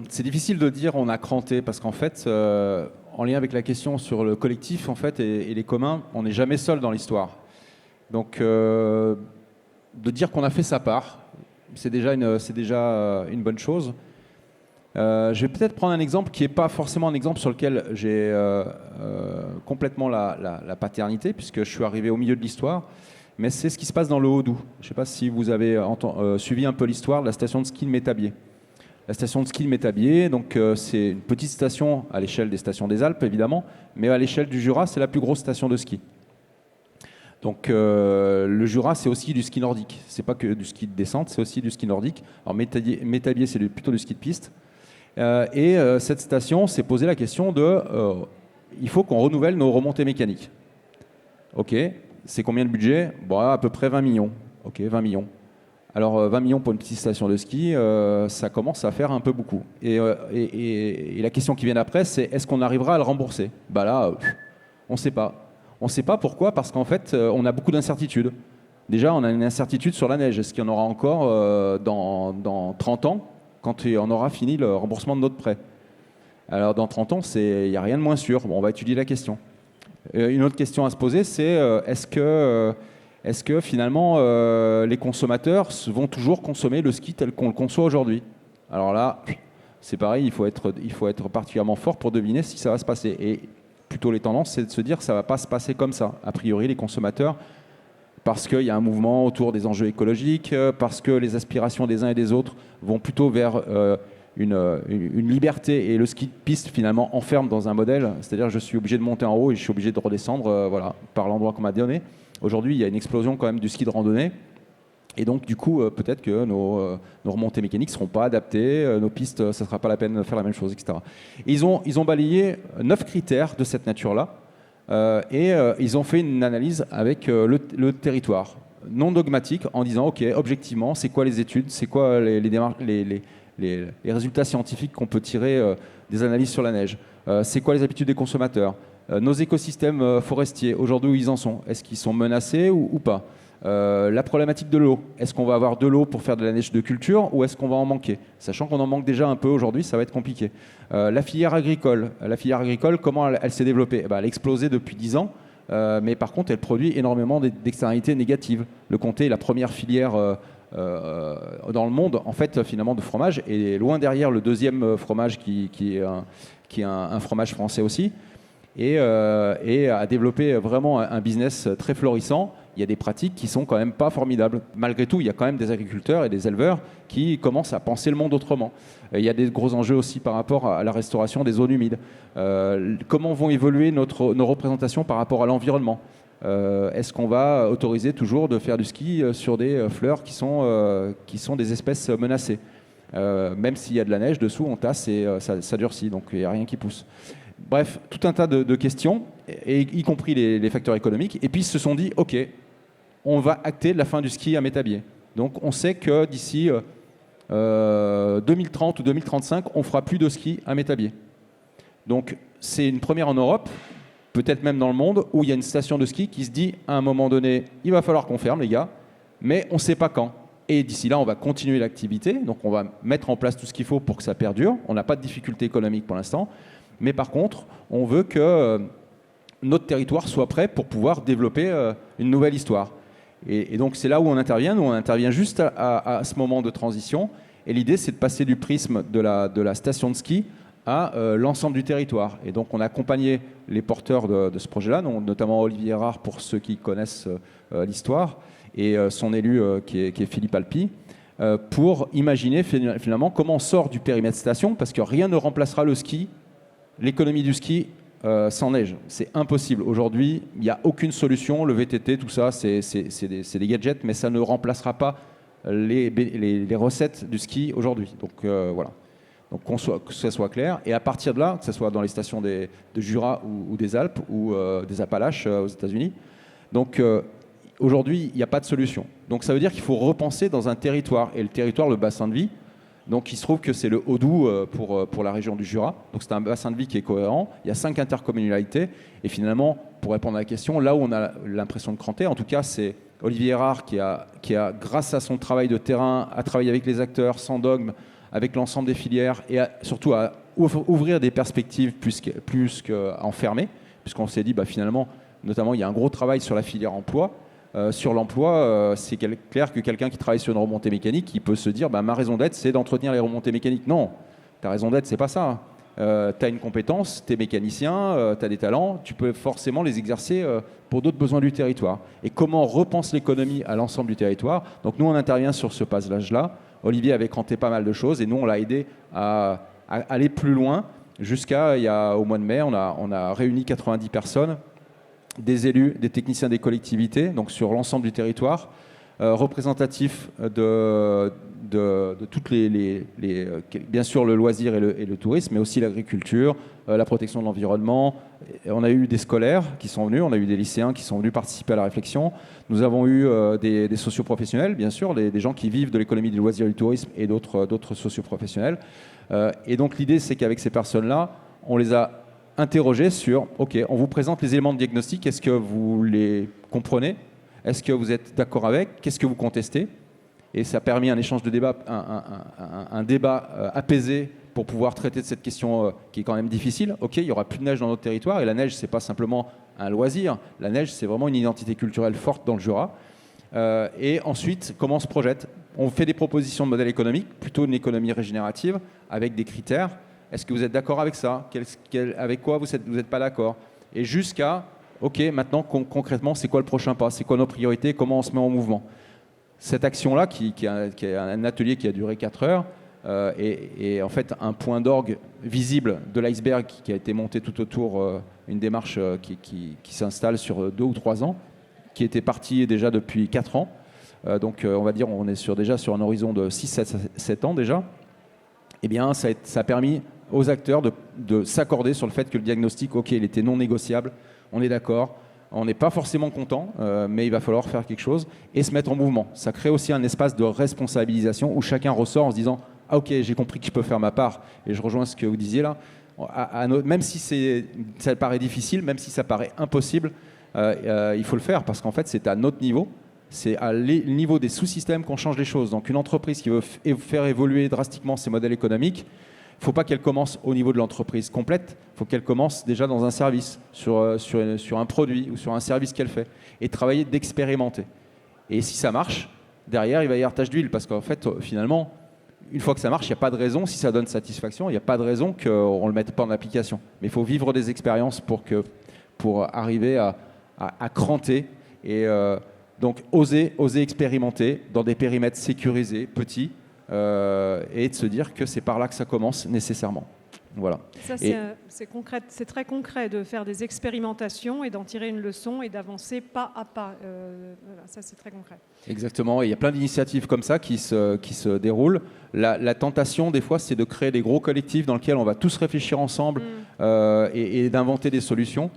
c'est difficile de dire on a cranté, parce qu'en fait, en lien avec la question sur le collectif en fait, et les communs, on n'est jamais seul dans l'histoire. Donc, de dire qu'on a fait sa part, c'est déjà une bonne chose. Je vais peut-être prendre un exemple qui n'est pas forcément un exemple sur lequel j'ai complètement la paternité, puisque je suis arrivé au milieu de l'histoire, mais c'est ce qui se passe dans le Haut-Doubs. Je ne sais pas si vous avez suivi un peu l'histoire de la station de ski de Métabier. La station de ski de Métabier, donc c'est une petite station à l'échelle des stations des Alpes, évidemment, mais à l'échelle du Jura, c'est la plus grosse station de ski. Donc le Jura, c'est aussi du ski nordique. C'est pas que du ski de descente, c'est aussi du ski nordique. Alors Métabier, c'est plutôt du ski de piste. Cette station s'est posé la question de il faut qu'on renouvelle nos remontées mécaniques. Ok, c'est combien de budget? Bon, à peu près 20 millions. Ok, 20 millions. Alors 20 millions pour une petite station de ski, ça commence à faire un peu beaucoup. Et la question qui vient après, c'est est-ce qu'on arrivera à le rembourser? Bah là, on ne sait pas. On ne sait pas pourquoi, parce qu'en fait, on a beaucoup d'incertitudes. Déjà, on a une incertitude sur la neige. Est-ce qu'il y en aura encore dans 30 ans, quand on aura fini le remboursement de notre prêt? Alors, dans 30 ans, il n'y a rien de moins sûr. Bon, on va étudier la question. Une autre question à se poser, c'est est-ce que finalement, les consommateurs vont toujours consommer le ski tel qu'on le conçoit aujourd'hui? Alors là, c'est pareil, il faut être particulièrement fort pour deviner si ça va se passer. Et plutôt les tendances, c'est de se dire que ça ne va pas se passer comme ça. A priori, les consommateurs, parce qu'il y a un mouvement autour des enjeux écologiques, parce que les aspirations des uns et des autres vont plutôt vers une liberté, et le ski de piste finalement enferme dans un modèle, c'est-à-dire je suis obligé de monter en haut et je suis obligé de redescendre par l'endroit qu'on m'a donné. Aujourd'hui, il y a une explosion quand même du ski de randonnée. Et donc, du coup, peut-être que nos remontées mécaniques ne seront pas adaptées, nos pistes, ça ne sera pas la peine de faire la même chose, etc. Et ils ont balayé 9 critères de cette nature-là, et ils ont fait une analyse avec le territoire, non dogmatique, en disant, OK, objectivement, c'est quoi les études, c'est quoi les résultats scientifiques qu'on peut tirer des analyses sur la neige, c'est quoi les habitudes des consommateurs, nos écosystèmes forestiers, aujourd'hui où ils en sont, est-ce qu'ils sont menacés ou pas? La problématique de l'eau, est-ce qu'on va avoir de l'eau pour faire de la neige de culture ou est-ce qu'on va en manquer? Sachant qu'on en manque déjà un peu aujourd'hui, ça va être compliqué. La filière agricole, comment elle s'est développée? Elle a explosé depuis 10 ans, mais par contre elle produit énormément d'externalités négatives. Le comté est la première filière dans le monde en fait finalement de fromage, et loin derrière le deuxième fromage qui est un fromage français aussi, et a développé vraiment un business très florissant. Il y a des pratiques qui sont quand même pas formidables. Malgré tout, il y a quand même des agriculteurs et des éleveurs qui commencent à penser le monde autrement. Il y a des gros enjeux aussi par rapport à la restauration des zones humides. Comment vont évoluer nos représentations par rapport à l'environnement? Est-ce qu'on va autoriser toujours de faire du ski sur des fleurs qui sont des espèces menacées? Même s'il y a de la neige dessous, on tasse et ça durcit, donc il n'y a rien qui pousse. Bref, tout un tas de questions, y compris les facteurs économiques. Et puis ils se sont dit, OK, on va acter la fin du ski à Métabier. Donc on sait que d'ici 2030 ou 2035, on ne fera plus de ski à Métabier. Donc c'est une première en Europe, peut-être même dans le monde, où il y a une station de ski qui se dit, à un moment donné, il va falloir qu'on ferme, les gars, mais on ne sait pas quand. Et d'ici là, on va continuer l'activité, donc on va mettre en place tout ce qu'il faut pour que ça perdure. On n'a pas de difficulté économique pour l'instant. Mais par contre, on veut que notre territoire soit prêt pour pouvoir développer une nouvelle histoire. Et donc c'est là où on intervient. Nous, on intervient juste à ce moment de transition. Et l'idée, c'est de passer du prisme de la station de ski à l'ensemble du territoire. Et donc on a accompagné les porteurs de ce projet-là, notamment Olivier Erard pour ceux qui connaissent l'histoire, et son élu qui est Philippe Alpi, pour imaginer finalement comment on sort du périmètre station, parce que rien ne remplacera le ski, l'économie du ski sans neige. C'est impossible. Aujourd'hui, il n'y a aucune solution. Le VTT, tout ça, c'est des gadgets, mais ça ne remplacera pas les recettes du ski aujourd'hui. Donc voilà. Donc que ça soit clair. Et à partir de là, que ce soit dans les stations de Jura ou des Alpes ou des Appalaches aux États-Unis, donc aujourd'hui, il n'y a pas de solution. Donc ça veut dire qu'il faut repenser dans un territoire. Et le territoire, le bassin de vie, donc il se trouve que c'est le Haut-Doubs pour la région du Jura. Donc c'est un bassin de vie qui est cohérent. Il y a 5 intercommunalités. Et finalement, pour répondre à la question, là où on a l'impression de cranter, en tout cas, c'est Olivier Erard qui a, grâce à son travail de terrain, a travaillé avec les acteurs, sans dogme, avec l'ensemble des filières, et surtout à ouvrir des perspectives plus qu'à enfermer, puisqu'on s'est dit, finalement, notamment, il y a un gros travail sur la filière emploi. Sur l'emploi, c'est clair que quelqu'un qui travaille sur une remontée mécanique, il peut se dire ma raison d'être, c'est d'entretenir les remontées mécaniques. Non, ta raison d'être, c'est pas ça. Tu as une compétence, tu es mécanicien, tu as des talents, tu peux forcément les exercer pour d'autres besoins du territoire. Et comment on repense l'économie à l'ensemble du territoire? Donc nous, on intervient sur ce passage-là. Olivier avait cranté pas mal de choses et nous, on l'a aidé à aller plus loin. Jusqu'à au mois de mai, on a réuni 90 personnes, des élus, des techniciens des collectivités, donc sur l'ensemble du territoire, représentatifs de toutes bien sûr le loisir et le tourisme, mais aussi l'agriculture, la protection de l'environnement. On a eu des scolaires qui sont venus, on a eu des lycéens qui sont venus participer à la réflexion. Nous avons eu des socioprofessionnels, bien sûr, des gens qui vivent de l'économie du loisir et du tourisme et d'autres socioprofessionnels. Et donc l'idée, c'est qu'avec ces personnes-là, on les a interrogés sur, OK, on vous présente les éléments de diagnostic, est-ce que vous les comprenez? Est-ce que vous êtes d'accord avec? Qu'est-ce que vous contestez? Et ça a permis un échange de débat, un débat apaisé pour pouvoir traiter de cette question qui est quand même difficile. OK, il n'y aura plus de neige dans notre territoire, et la neige, ce n'est pas simplement un loisir. La neige, c'est vraiment une identité culturelle forte dans le Jura. Et ensuite, comment on se projette? On fait des propositions de modèle économique, plutôt une économie régénérative, avec des critères. Est-ce que vous êtes d'accord avec ça? Avec quoi vous n'êtes pas d'accord? Et jusqu'à, OK, maintenant, concrètement, c'est quoi le prochain pas? C'est quoi nos priorités? Comment on se met en mouvement? Cette action-là, qui est un atelier qui a duré 4 heures, est en fait un point d'orgue visible de l'iceberg qui a été monté tout autour, une démarche qui s'installe sur 2 ou 3 ans, qui était partie déjà depuis 4 ans. Donc on va dire on est déjà sur un horizon de 6-7 ans déjà. Eh bien, ça a permis aux acteurs de s'accorder sur le fait que le diagnostic, OK, il était non négociable, on est d'accord. On n'est pas forcément content, mais il va falloir faire quelque chose et se mettre en mouvement. Ça crée aussi un espace de responsabilisation où chacun ressort en se disant « Ah ok, j'ai compris que je peux faire ma part ». Et je rejoins ce que vous disiez là. Même si ça paraît difficile, même si ça paraît impossible, il faut le faire parce qu'en fait, c'est à notre niveau. C'est à le niveau des sous-systèmes qu'on change les choses. Donc une entreprise qui veut faire évoluer drastiquement ses modèles économiques, il ne faut pas qu'elle commence au niveau de l'entreprise complète, il faut qu'elle commence déjà dans un service, sur un produit ou sur un service qu'elle fait, et travailler d'expérimenter. Et si ça marche, derrière, il va y avoir tâche d'huile, parce qu'en fait, finalement, une fois que ça marche, il n'y a pas de raison, si ça donne satisfaction, il n'y a pas de raison qu'on ne le mette pas en application. Mais il faut vivre des expériences pour arriver à cranter et donc oser expérimenter dans des périmètres sécurisés, petits, et de se dire que c'est par là que ça commence nécessairement. Voilà. Ça, c'est très concret de faire des expérimentations et d'en tirer une leçon et d'avancer pas à pas. Voilà, ça, c'est très concret. Exactement. Et il y a plein d'initiatives comme ça qui se déroulent. La tentation, des fois, c'est de créer des gros collectifs dans lesquels on va tous réfléchir ensemble et d'inventer des solutions.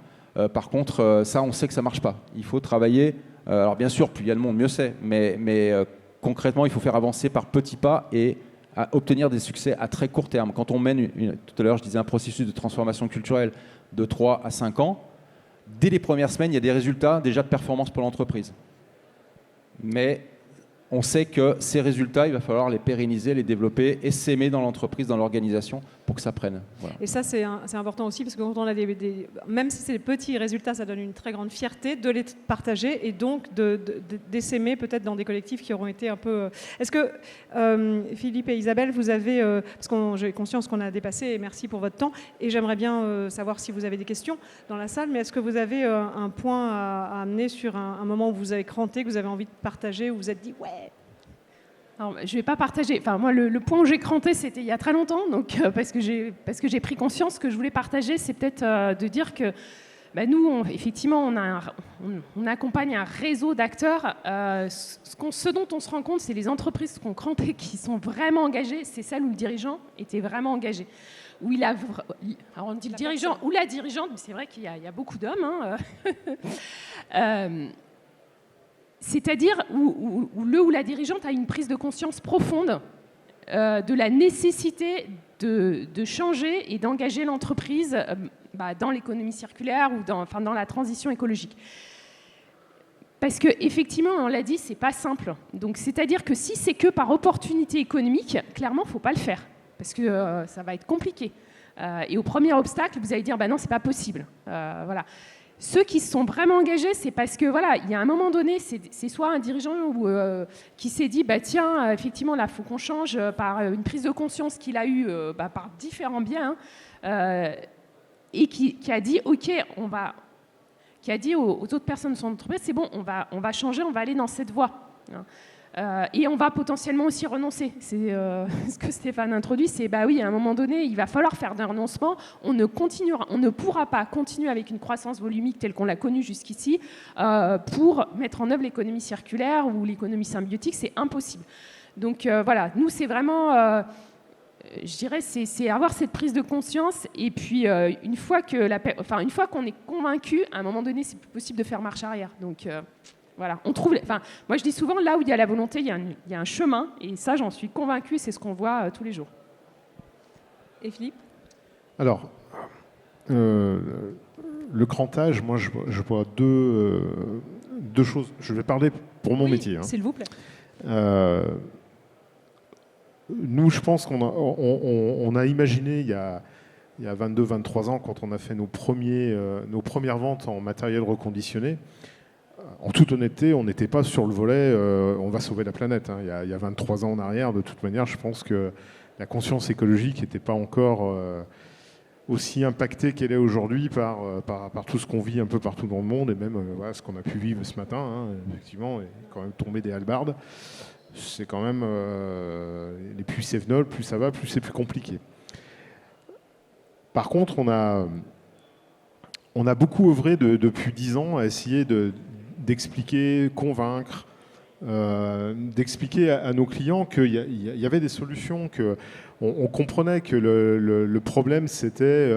Par contre, ça, on sait que ça ne marche pas. Il faut travailler. Alors, bien sûr, plus il y a de monde, mieux c'est. Mais concrètement, il faut faire avancer par petits pas et à obtenir des succès à très court terme. Quand on mène, tout à l'heure je disais, un processus de transformation culturelle de 3 à 5 ans, dès les premières semaines, il y a des résultats déjà de performance pour l'entreprise. Mais on sait que ces résultats, il va falloir les pérenniser, les développer et s'aimer dans l'entreprise, dans l'organisation, pour que ça prenne. Voilà. Et ça, c'est important aussi, parce que quand on a même si c'est des petits résultats, ça donne une très grande fierté de les partager et donc d'essaimer peut-être dans des collectifs qui auront été un peu... Est-ce que, Philippe et Isabelle, vous avez... parce que j'ai conscience qu'on a dépassé, et merci pour votre temps, et j'aimerais bien savoir si vous avez des questions dans la salle, mais est-ce que vous avez un point à amener sur un moment où vous avez cranté, que vous avez envie de partager, où vous vous êtes dit « ouais ». Alors, je ne vais pas partager. Enfin, moi, le point où j'ai cranté, c'était il y a très longtemps. Donc, parce que j'ai pris conscience, ce que je voulais partager, c'est peut-être de dire que nous, effectivement, on accompagne un réseau d'acteurs. Ce dont on se rend compte, c'est les entreprises qui ont cranté, qui sont vraiment engagées. C'est celles où le dirigeant était vraiment engagé. Où il a, alors on dit le dirigeant ou la dirigeante, mais c'est vrai qu'il y a beaucoup d'hommes. C'est-à-dire où le ou la dirigeante a une prise de conscience profonde de la nécessité de changer et d'engager l'entreprise dans l'économie circulaire ou dans la transition écologique. Parce qu'effectivement, on l'a dit, c'est pas simple. Donc, c'est-à-dire que si c'est que par opportunité économique, clairement, il ne faut pas le faire. Parce que ça va être compliqué. Et au premier obstacle, vous allez dire, non, c'est pas possible. Voilà. Ceux qui se sont vraiment engagés, c'est parce que voilà, il y a un moment donné, c'est soit un dirigeant qui s'est dit bah tiens, effectivement là, faut qu'on change par une prise de conscience qu'il a eue par différents biais, et qui a dit ok, qui a dit aux autres personnes de son entreprise, c'est bon, on va changer, on va aller dans cette voie. Et on va potentiellement aussi renoncer. C'est ce que Stéphane introduit, c'est bah oui, à un moment donné, il va falloir faire des renoncements. On ne pourra pas continuer avec une croissance volumique telle qu'on l'a connue jusqu'ici pour mettre en œuvre l'économie circulaire ou l'économie symbiotique, c'est impossible. Donc voilà, nous c'est vraiment, je dirais, c'est avoir cette prise de conscience. Et puis une fois qu'on est convaincu, à un moment donné, c'est plus possible de faire marche arrière. Donc voilà, moi je dis souvent, là où il y a la volonté, il y a un chemin, et ça j'en suis convaincue, c'est ce qu'on voit tous les jours. Et Philippe ? Alors, le crantage, moi je vois deux choses. Je vais parler pour mon métier. S'il vous plaît. Nous, je pense qu'on a imaginé il y a 22-23 ans, quand on a fait nos premières ventes en matériel reconditionné, en toute honnêteté, on n'était pas sur le volet on va sauver la planète. Il y a 23 ans en arrière, de toute manière, je pense que la conscience écologique n'était pas encore aussi impactée qu'elle est aujourd'hui par tout ce qu'on vit un peu partout dans le monde, et même ce qu'on a pu vivre ce matin, effectivement, est quand même tombé des hallebardes. C'est quand même les plus c'est venol, plus ça va, plus c'est plus compliqué. Par contre, on a beaucoup œuvré depuis 10 ans à essayer d'expliquer, convaincre, d'expliquer à nos clients qu'il y avait des solutions, qu'on comprenait que le problème c'était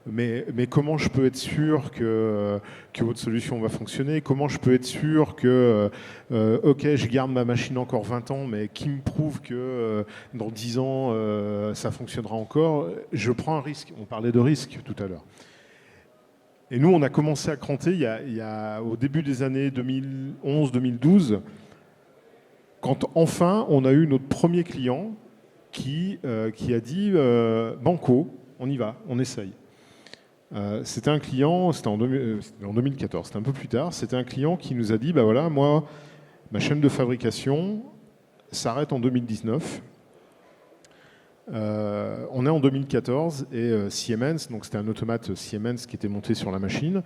mais comment je peux être sûr que votre solution va fonctionner? Comment je peux être sûr que ok, je garde ma machine encore 20 ans, mais qui me prouve que dans 10 ans ça fonctionnera encore? Je prends un risque. On parlait de risque tout à l'heure. Et nous, on a commencé à cranter au début des années 2011-2012, quand enfin on a eu notre premier client qui a dit banco, on y va, on essaye. C'était un client, c'était en 2014, c'était un peu plus tard, c'était un client qui nous a dit bah voilà, moi, ma chaîne de fabrication s'arrête en 2019. On est en 2014 et Siemens, donc c'était un automate Siemens qui était monté sur la machine,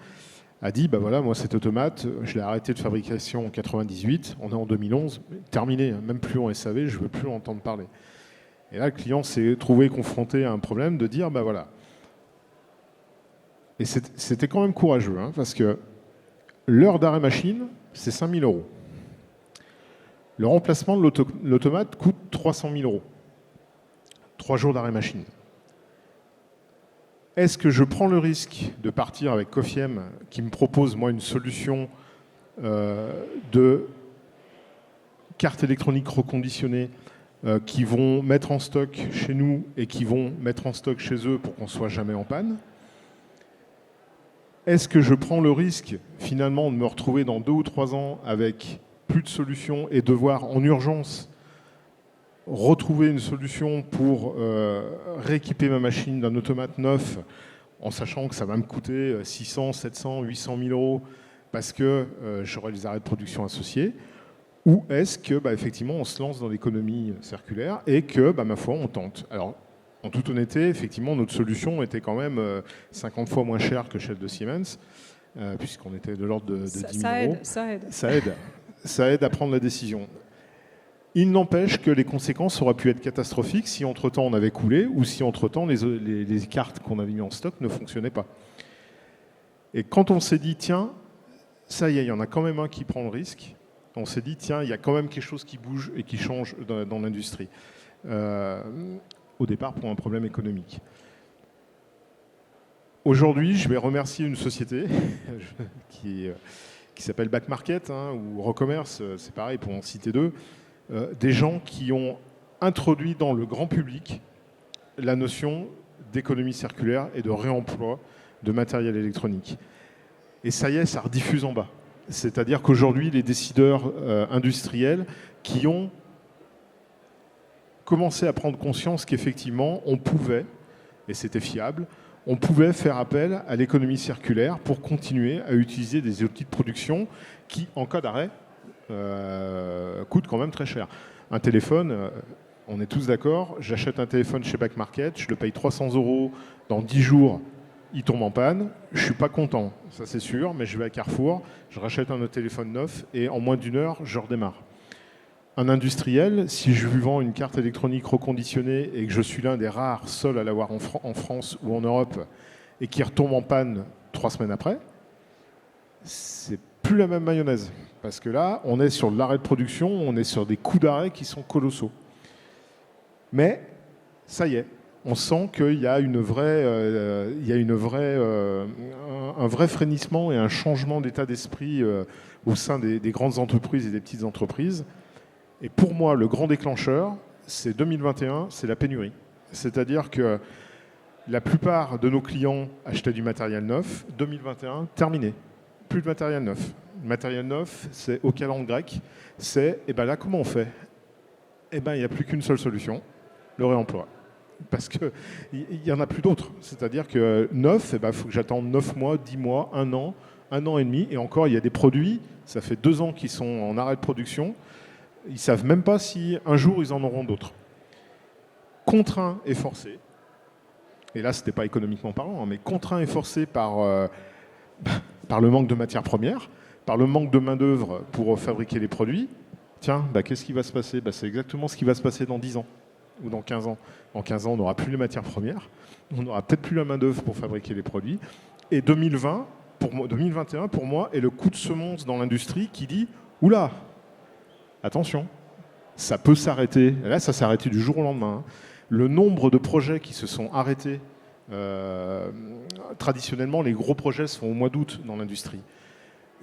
a dit bah voilà, moi cet automate, je l'ai arrêté de fabrication en 98, on est en 2011, terminé, même plus en SAV, je ne veux plus en entendre parler. Et là, le client s'est trouvé confronté à un problème de dire bah voilà. Et c'était quand même courageux, parce que l'heure d'arrêt machine, c'est 5 000 €. Le remplacement de l'automate coûte 300 000 €. 3 jours d'arrêt machine. Est-ce que je prends le risque de partir avec Cofiem, qui me propose, moi, une solution de cartes électroniques reconditionnées qui vont mettre en stock chez nous et qui vont mettre en stock chez eux pour qu'on ne soit jamais en panne? Est-ce que je prends le risque, finalement, de me retrouver dans 2 ou 3 ans avec plus de solutions et devoir, en urgence, retrouver une solution pour rééquiper ma machine d'un automate neuf, en sachant que ça va me coûter 600, 700, 800 000 € parce que j'aurai les arrêts de production associés? Ou est-ce que, effectivement, on se lance dans l'économie circulaire et que, ma foi, on tente? Alors, en toute honnêteté, effectivement, notre solution était quand même 50 fois moins chère que celle de Siemens, puisqu'on était de l'ordre de 10 000 €. Ça aide à prendre la décision. Il n'empêche que les conséquences auraient pu être catastrophiques si entre-temps on avait coulé ou si entre-temps les cartes qu'on avait mis en stock ne fonctionnaient pas. Et quand on s'est dit, tiens, ça y est, il y en a quand même un qui prend le risque, on s'est dit, tiens, il y a quand même quelque chose qui bouge et qui change dans l'industrie. Au départ, pour un problème économique. Aujourd'hui, je vais remercier une société qui s'appelle Back Market ou Recommerce, c'est pareil pour en citer deux, des gens qui ont introduit dans le grand public la notion d'économie circulaire et de réemploi de matériel électronique. Et ça y est, ça rediffuse en bas. C'est-à-dire qu'aujourd'hui, les décideurs industriels qui ont commencé à prendre conscience qu'effectivement, on pouvait, et c'était fiable, on pouvait faire appel à l'économie circulaire pour continuer à utiliser des outils de production qui, en cas d'arrêt, coûtent quand même très cher. Un téléphone, on est tous d'accord, j'achète un téléphone chez Back Market, je le paye 300 €, dans 10 jours, il tombe en panne, je ne suis pas content, ça c'est sûr, mais je vais à Carrefour, je rachète un autre téléphone neuf et en moins d'1 heure, je redémarre. Un industriel, si je lui vends une carte électronique reconditionnée et que je suis l'un des rares seuls à l'avoir en France ou en Europe et qui retombe en panne 3 semaines après, c'est plus la même mayonnaise. Parce que là, on est sur l'arrêt de production, on est sur des coûts d'arrêt qui sont colossaux. Mais ça y est, on sent qu'il y a un vrai frémissement et un changement d'état d'esprit au sein des grandes entreprises et des petites entreprises. Et pour moi, le grand déclencheur, c'est 2021, c'est la pénurie. C'est-à-dire que la plupart de nos clients achetaient du matériel neuf. 2021, terminé. Plus de matériel neuf. Le matériel neuf, c'est au calendrier grec. C'est, et ben là, comment on fait? Eh ben, il n'y a plus qu'une seule solution, le réemploi. Parce qu'il n'y en a plus d'autres. C'est-à-dire que neuf, il faut que j'attende 9 mois, 10 mois, 1 an et demi. Et encore, il y a des produits, ça fait 2 ans qu'ils sont en arrêt de production. Ils ne savent même pas si un jour ils en auront d'autres. Contraints et forcés, et là ce n'était pas économiquement parlant, mais contraints et forcés par le manque de matières premières, par le manque de main-d'œuvre pour fabriquer les produits, tiens, qu'est-ce qui va se passer? C'est exactement ce qui va se passer dans 10 ans ou dans 15 ans. En 15 ans, on n'aura plus les matières premières, on n'aura peut-être plus la main-d'œuvre pour fabriquer les produits. Et 2021, pour moi, est le coup de semonce dans l'industrie qui dit « Oula !» Attention, ça peut s'arrêter. Là, ça s'est arrêté du jour au lendemain. Le nombre de projets qui se sont arrêtés, traditionnellement, les gros projets se font au mois d'août dans l'industrie.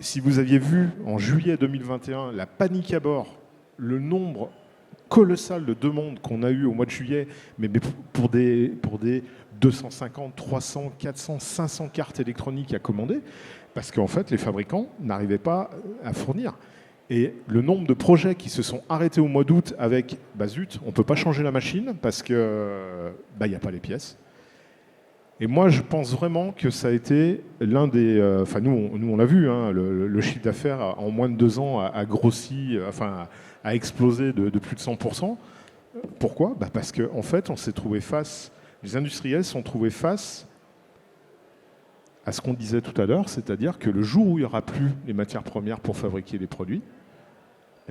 Si vous aviez vu en juillet 2021 la panique à bord, le nombre colossal de demandes qu'on a eu au mois de juillet, mais pour des 250, 300, 400, 500 cartes électroniques à commander, parce qu'en fait, les fabricants n'arrivaient pas à fournir. Et le nombre de projets qui se sont arrêtés au mois d'août avec zut, on ne peut pas changer la machine parce qu'il n'y a pas les pièces. Et moi, je pense vraiment que ça a été l'un des... nous, on l'a vu, hein, le chiffre d'affaires en moins de 2 ans a grossi, a explosé de plus de 100%. Pourquoi? Parce qu'en fait, on s'est trouvé face... Les industriels se sont trouvés face à ce qu'on disait tout à l'heure, c'est-à-dire que le jour où il n'y aura plus les matières premières pour fabriquer les produits,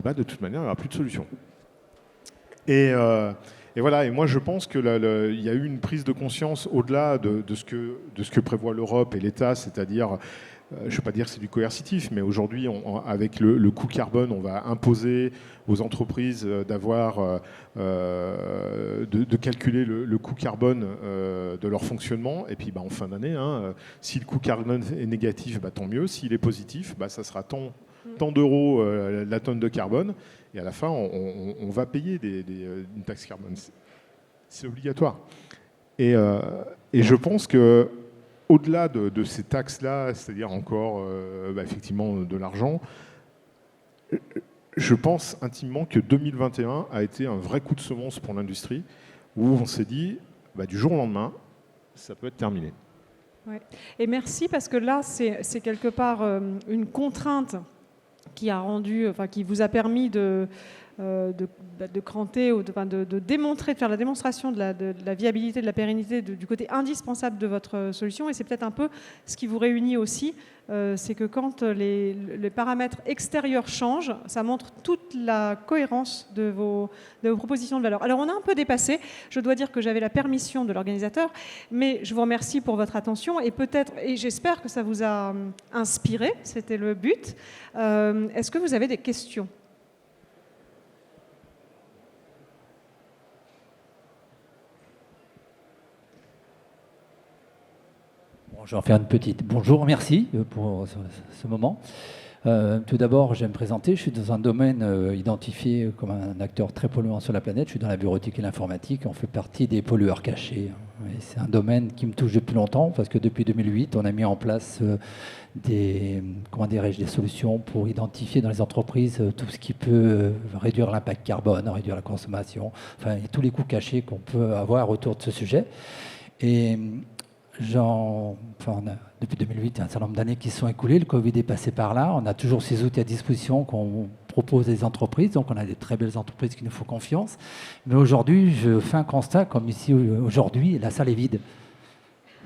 de toute manière, il n'y aura plus de solution. Et voilà, et moi je pense qu'il y a eu une prise de conscience au-delà de ce que prévoit l'Europe et l'État, c'est-à-dire, je ne vais pas dire que c'est du coercitif, mais aujourd'hui, avec le coût carbone, on va imposer aux entreprises de calculer le coût carbone de leur fonctionnement. Et puis en fin d'année, si le coût carbone est négatif, tant mieux. S'il est positif, ça sera tant d'euros la tonne de carbone. Et à la fin, on va payer une taxe carbone. C'est obligatoire. Et je pense que au-delà de ces taxes-là, c'est-à-dire encore effectivement de l'argent, je pense intimement que 2021 a été un vrai coup de semonce pour l'industrie, où on s'est dit, du jour au lendemain, ça peut être terminé. Ouais. Et merci, parce que là, c'est quelque part une contrainte qui vous a permis de cranter, de démontrer, de faire la démonstration de la viabilité, de la pérennité, du côté indispensable de votre solution. Et c'est peut-être un peu ce qui vous réunit aussi, c'est que quand les paramètres extérieurs changent, ça montre toute la cohérence de vos propositions de valeur. Alors on a un peu dépassé, je dois dire que j'avais la permission de l'organisateur, mais je vous remercie pour votre attention et j'espère que ça vous a inspiré, c'était le but. Est-ce que vous avez des questions ? Je vais en faire une petite. Bonjour, merci pour ce moment. Tout d'abord, je vais me présenter. Je suis dans un domaine identifié comme un acteur très polluant sur la planète. Je suis dans la bureautique et l'informatique. On fait partie des pollueurs cachés. Et c'est un domaine qui me touche depuis longtemps parce que depuis 2008, on a mis en place des solutions pour identifier dans les entreprises tout ce qui peut réduire l'impact carbone, réduire la consommation, tous les coûts cachés qu'on peut avoir autour de ce sujet. Et depuis 2008, il y a un certain nombre d'années qui se sont écoulées. Le Covid est passé par là. On a toujours ces outils à disposition qu'on propose des entreprises. Donc, on a des très belles entreprises qui nous font confiance. Mais aujourd'hui, je fais un constat, comme ici aujourd'hui, la salle est vide.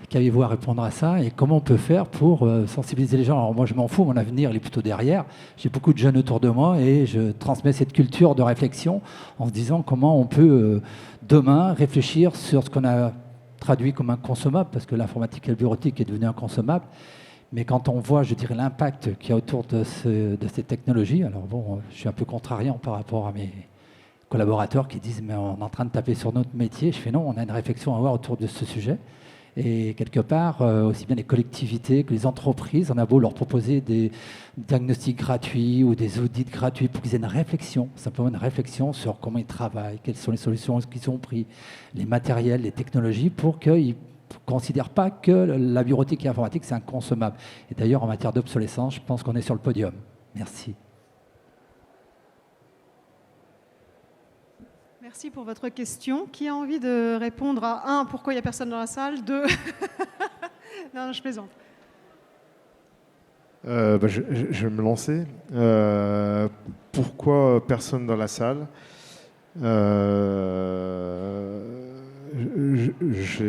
Qu'avez-vous à répondre à ça et comment on peut faire pour sensibiliser les gens? Alors moi, je m'en fous, mon avenir, il est plutôt derrière. J'ai beaucoup de jeunes autour de moi et je transmets cette culture de réflexion en se disant comment on peut demain réfléchir sur ce qu'on a traduit comme inconsommable, parce que l'informatique et le bureautique est devenu inconsommable. Mais quand on voit, je dirais, l'impact qu'il y a autour de ces technologies, alors bon, je suis un peu contrariant par rapport à mes collaborateurs qui disent « mais on est en train de taper sur notre métier ». Je fais non, on a une réflexion à avoir autour de ce sujet. Et quelque part, aussi bien les collectivités que les entreprises, on a beau leur proposer des diagnostics gratuits ou des audits gratuits pour qu'ils aient une réflexion, simplement une réflexion sur comment ils travaillent, quelles sont les solutions qu'ils ont prises, les matériels, les technologies, pour qu'ils ne considèrent pas que la bureautique et l'informatique, c'est inconsommable. Et d'ailleurs, en matière d'obsolescence, je pense qu'on est sur le podium. Merci. Merci pour votre question. Qui a envie de répondre à 1, pourquoi il n'y a personne dans la salle, 2, non, je plaisante. Je vais me lancer. Pourquoi personne dans la salle?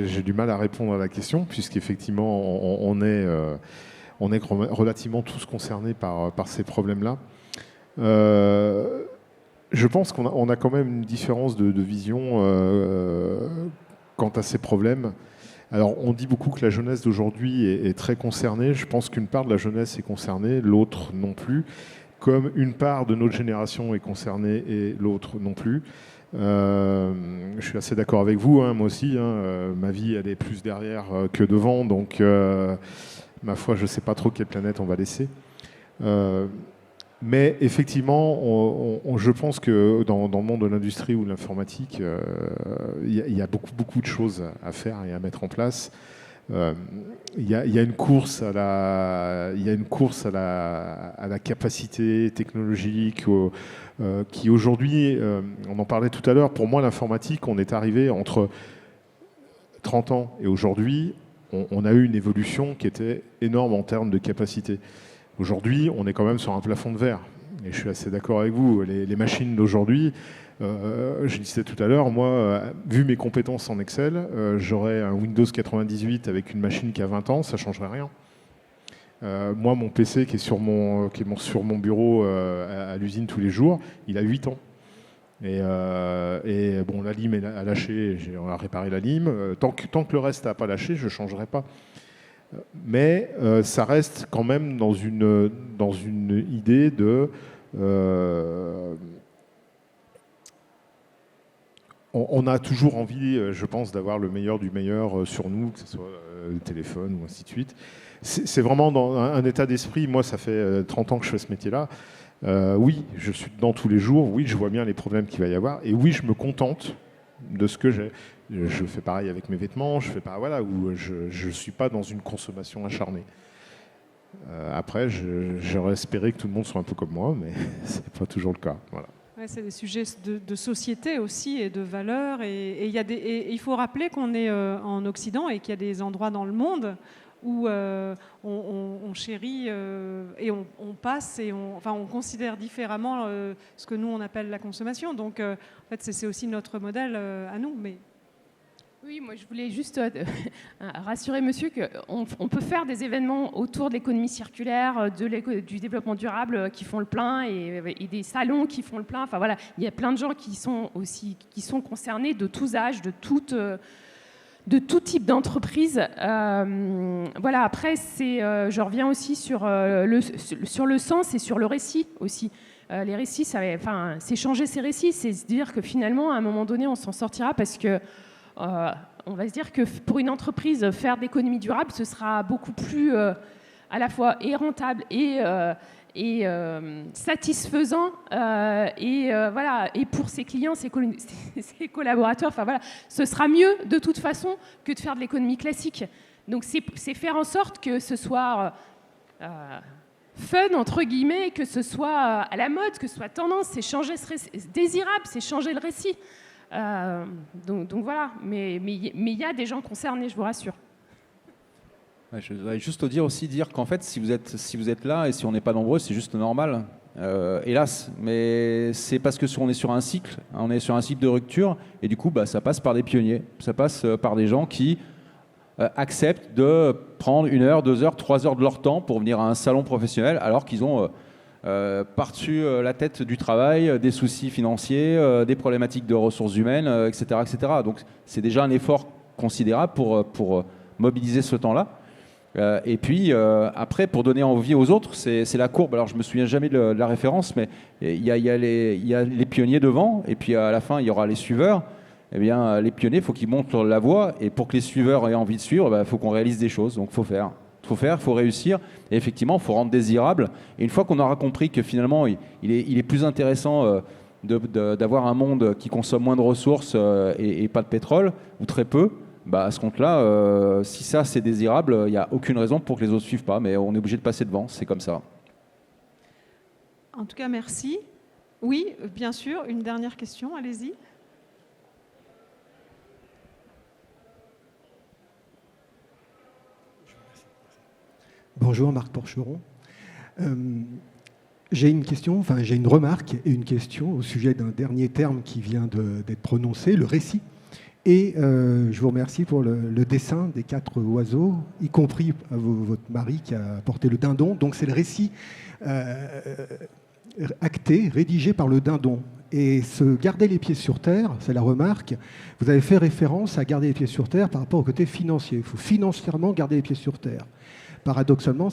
J'ai du mal à répondre à la question, puisqu'effectivement, on est relativement tous concernés par ces problèmes-là. Je pense qu'on a quand même une différence de vision quant à ces problèmes. Alors, on dit beaucoup que la jeunesse d'aujourd'hui est très concernée. Je pense qu'une part de la jeunesse est concernée, l'autre non plus. Comme une part de notre génération est concernée et l'autre non plus. Je suis assez d'accord avec vous, hein, moi aussi. Ma vie, elle est plus derrière que devant. Donc, ma foi, je ne sais pas trop quelle planète on va laisser. Mais effectivement, je pense que dans le monde de l'industrie ou de l'informatique, il y a beaucoup de choses à faire et à mettre en place. Il y a une course à la capacité technologique qui aujourd'hui, on en parlait tout à l'heure, pour moi l'informatique, on est arrivé entre 30 ans et aujourd'hui, on a eu une évolution qui était énorme en termes de capacité. Aujourd'hui, on est quand même sur un plafond de verre. Et je suis assez d'accord avec vous. Les machines d'aujourd'hui, je disais tout à l'heure, moi, vu mes compétences en Excel, j'aurais un Windows 98 avec une machine qui a 20 ans, ça ne changerait rien. Moi, mon PC qui est sur mon bureau à l'usine tous les jours, il a 8 ans. Et bon, la lime a lâché, on a réparé la lime. Tant que le reste n'a pas lâché, je ne changerai pas. Mais ça reste quand même dans une idée de... on a toujours envie, je pense, d'avoir le meilleur du meilleur sur nous, que ce soit le téléphone ou ainsi de suite. C'est vraiment dans un état d'esprit. Moi, ça fait 30 ans que je fais ce métier-là. Oui, je suis dedans tous les jours. Oui, je vois bien les problèmes qu'il va y avoir. Et oui, je me contente de ce que j'ai. Je fais pareil avec mes vêtements, je ne suis pas dans une consommation acharnée. Après, j'aurais espéré que tout le monde soit un peu comme moi, mais ce n'est pas toujours le cas. Voilà. Ouais, c'est des sujets de société aussi et de valeurs. Et il faut rappeler qu'on est en Occident et qu'il y a des endroits dans le monde où on chérit et on passe et on considère différemment ce que nous on appelle la consommation. Donc en fait c'est aussi notre modèle à nous. Mais oui, moi je voulais juste rassurer monsieur qu'on peut faire des événements autour de l'économie circulaire, du développement durable qui font le plein et des salons qui font le plein. Enfin voilà, il y a plein de gens qui sont concernés de tous âges, de tout type d'entreprise. Voilà, après, je reviens aussi sur le sens et sur le récit aussi. Les récits, c'est changer ses récits, c'est se dire que finalement, à un moment donné, on s'en sortira parce que on va se dire que pour une entreprise, faire de l'économie durable, ce sera beaucoup plus à la fois et rentable et satisfaisant voilà, et pour ses clients, ses collaborateurs, enfin voilà, ce sera mieux de toute façon que de faire de l'économie classique. Donc c'est faire en sorte que ce soit fun entre guillemets, que ce soit à la mode, que ce soit tendance, c'est changer désirable, c'est changer le récit. Donc voilà, mais il y a des gens concernés, je vous rassure. Ouais, je voudrais juste te dire aussi qu'en fait, si vous êtes là et si on n'est pas nombreux, c'est juste normal. Hélas, mais c'est parce que on est sur un cycle de rupture, et du coup, ça passe par des pionniers, ça passe par des gens qui acceptent de prendre 1 heure, 2 heures, 3 heures de leur temps pour venir à un salon professionnel, alors qu'ils ont par-dessus la tête du travail, des soucis financiers, des problématiques de ressources humaines, etc., etc. Donc, c'est déjà un effort considérable pour mobiliser ce temps-là. Et puis après, pour donner envie aux autres, c'est la courbe. Alors je me souviens jamais de la référence, mais il y a les pionniers devant, et puis à la fin il y aura les suiveurs. Eh bien, les pionniers, il faut qu'ils montrent la voie, et pour que les suiveurs aient envie de suivre, il faut qu'on réalise des choses. Donc il faut réussir, et effectivement, il faut rendre désirable. Et une fois qu'on aura compris que finalement, il est plus intéressant d'avoir un monde qui consomme moins de ressources et pas de pétrole, ou très peu, à ce compte-là, si ça c'est désirable, il n'y a aucune raison pour que les autres ne suivent pas, mais on est obligé de passer devant, c'est comme ça. En tout cas, merci. Oui, bien sûr, une dernière question, allez-y. Bonjour, Marc Porcheron. J'ai une remarque et une question au sujet d'un dernier terme qui vient d'être prononcé, le récit. Et je vous remercie pour le dessin des 4 oiseaux, y compris votre mari qui a porté le dindon. Donc c'est le récit acté, rédigé par le dindon. Et se garder les pieds sur terre, c'est la remarque. Vous avez fait référence à garder les pieds sur terre par rapport au côté financier. Il faut financièrement garder les pieds sur terre. Paradoxalement,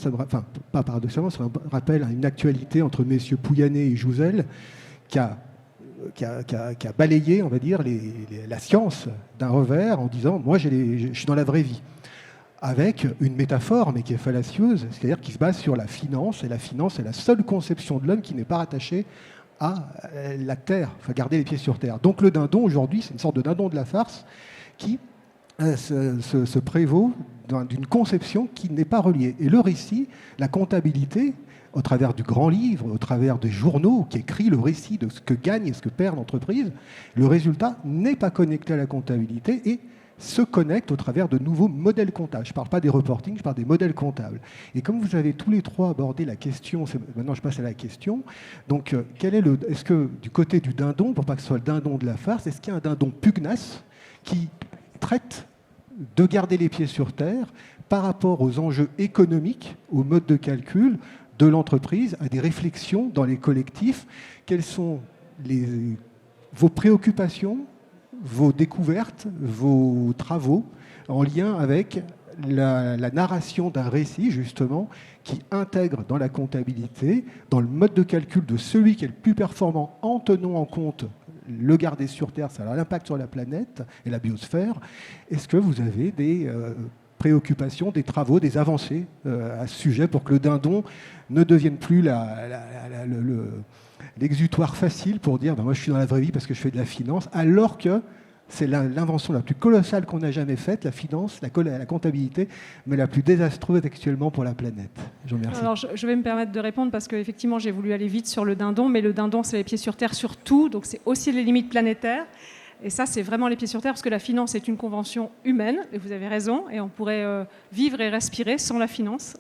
pas paradoxalement, ça me rappelle une actualité entre messieurs Pouyanné et Jouzel qui a balayé, on va dire, la science d'un revers en disant « moi, je suis dans la vraie vie », avec une métaphore, mais qui est fallacieuse, c'est-à-dire qui se base sur la finance, et la finance est la seule conception de l'homme qui n'est pas rattachée à la terre, enfin garder les pieds sur terre. Donc le dindon, aujourd'hui, c'est une sorte de dindon de la farce qui se prévaut d'une conception qui n'est pas reliée. Et le récit, la comptabilité, au travers du grand livre, au travers des journaux qui écrit le récit de ce que gagne et ce que perd l'entreprise, le résultat n'est pas connecté à la comptabilité et se connecte au travers de nouveaux modèles comptables. Je ne parle pas des reportings, je parle des modèles comptables. Et comme vous avez tous les 3 abordé la question, maintenant je passe à la question, donc est-ce que du côté du dindon, pour pas que ce soit le dindon de la farce, est-ce qu'il y a un dindon pugnace qui traite de garder les pieds sur terre par rapport aux enjeux économiques, aux modes de calcul de l'entreprise, à des réflexions dans les collectifs? Quelles sont vos préoccupations, vos découvertes, vos travaux en lien avec la narration d'un récit, justement, qui intègre dans la comptabilité, dans le mode de calcul de celui qui est le plus performant en tenant en compte le garder sur Terre, ça a l'impact sur la planète et la biosphère. Est-ce que vous avez des préoccupations, des travaux, des avancées à ce sujet pour que le dindon ne devienne plus l'exutoire facile pour dire moi je suis dans la vraie vie parce que je fais de la finance, alors que c'est l'invention la plus colossale qu'on a jamais faite, la finance, la comptabilité, mais la plus désastreuse actuellement pour la planète. Je vous remercie. Alors, je vais me permettre de répondre parce qu'effectivement, j'ai voulu aller vite sur le dindon, mais le dindon, c'est les pieds sur terre sur tout, donc c'est aussi les limites planétaires. Et ça, c'est vraiment les pieds sur terre, parce que la finance est une convention humaine, et vous avez raison, et on pourrait vivre et respirer sans la finance.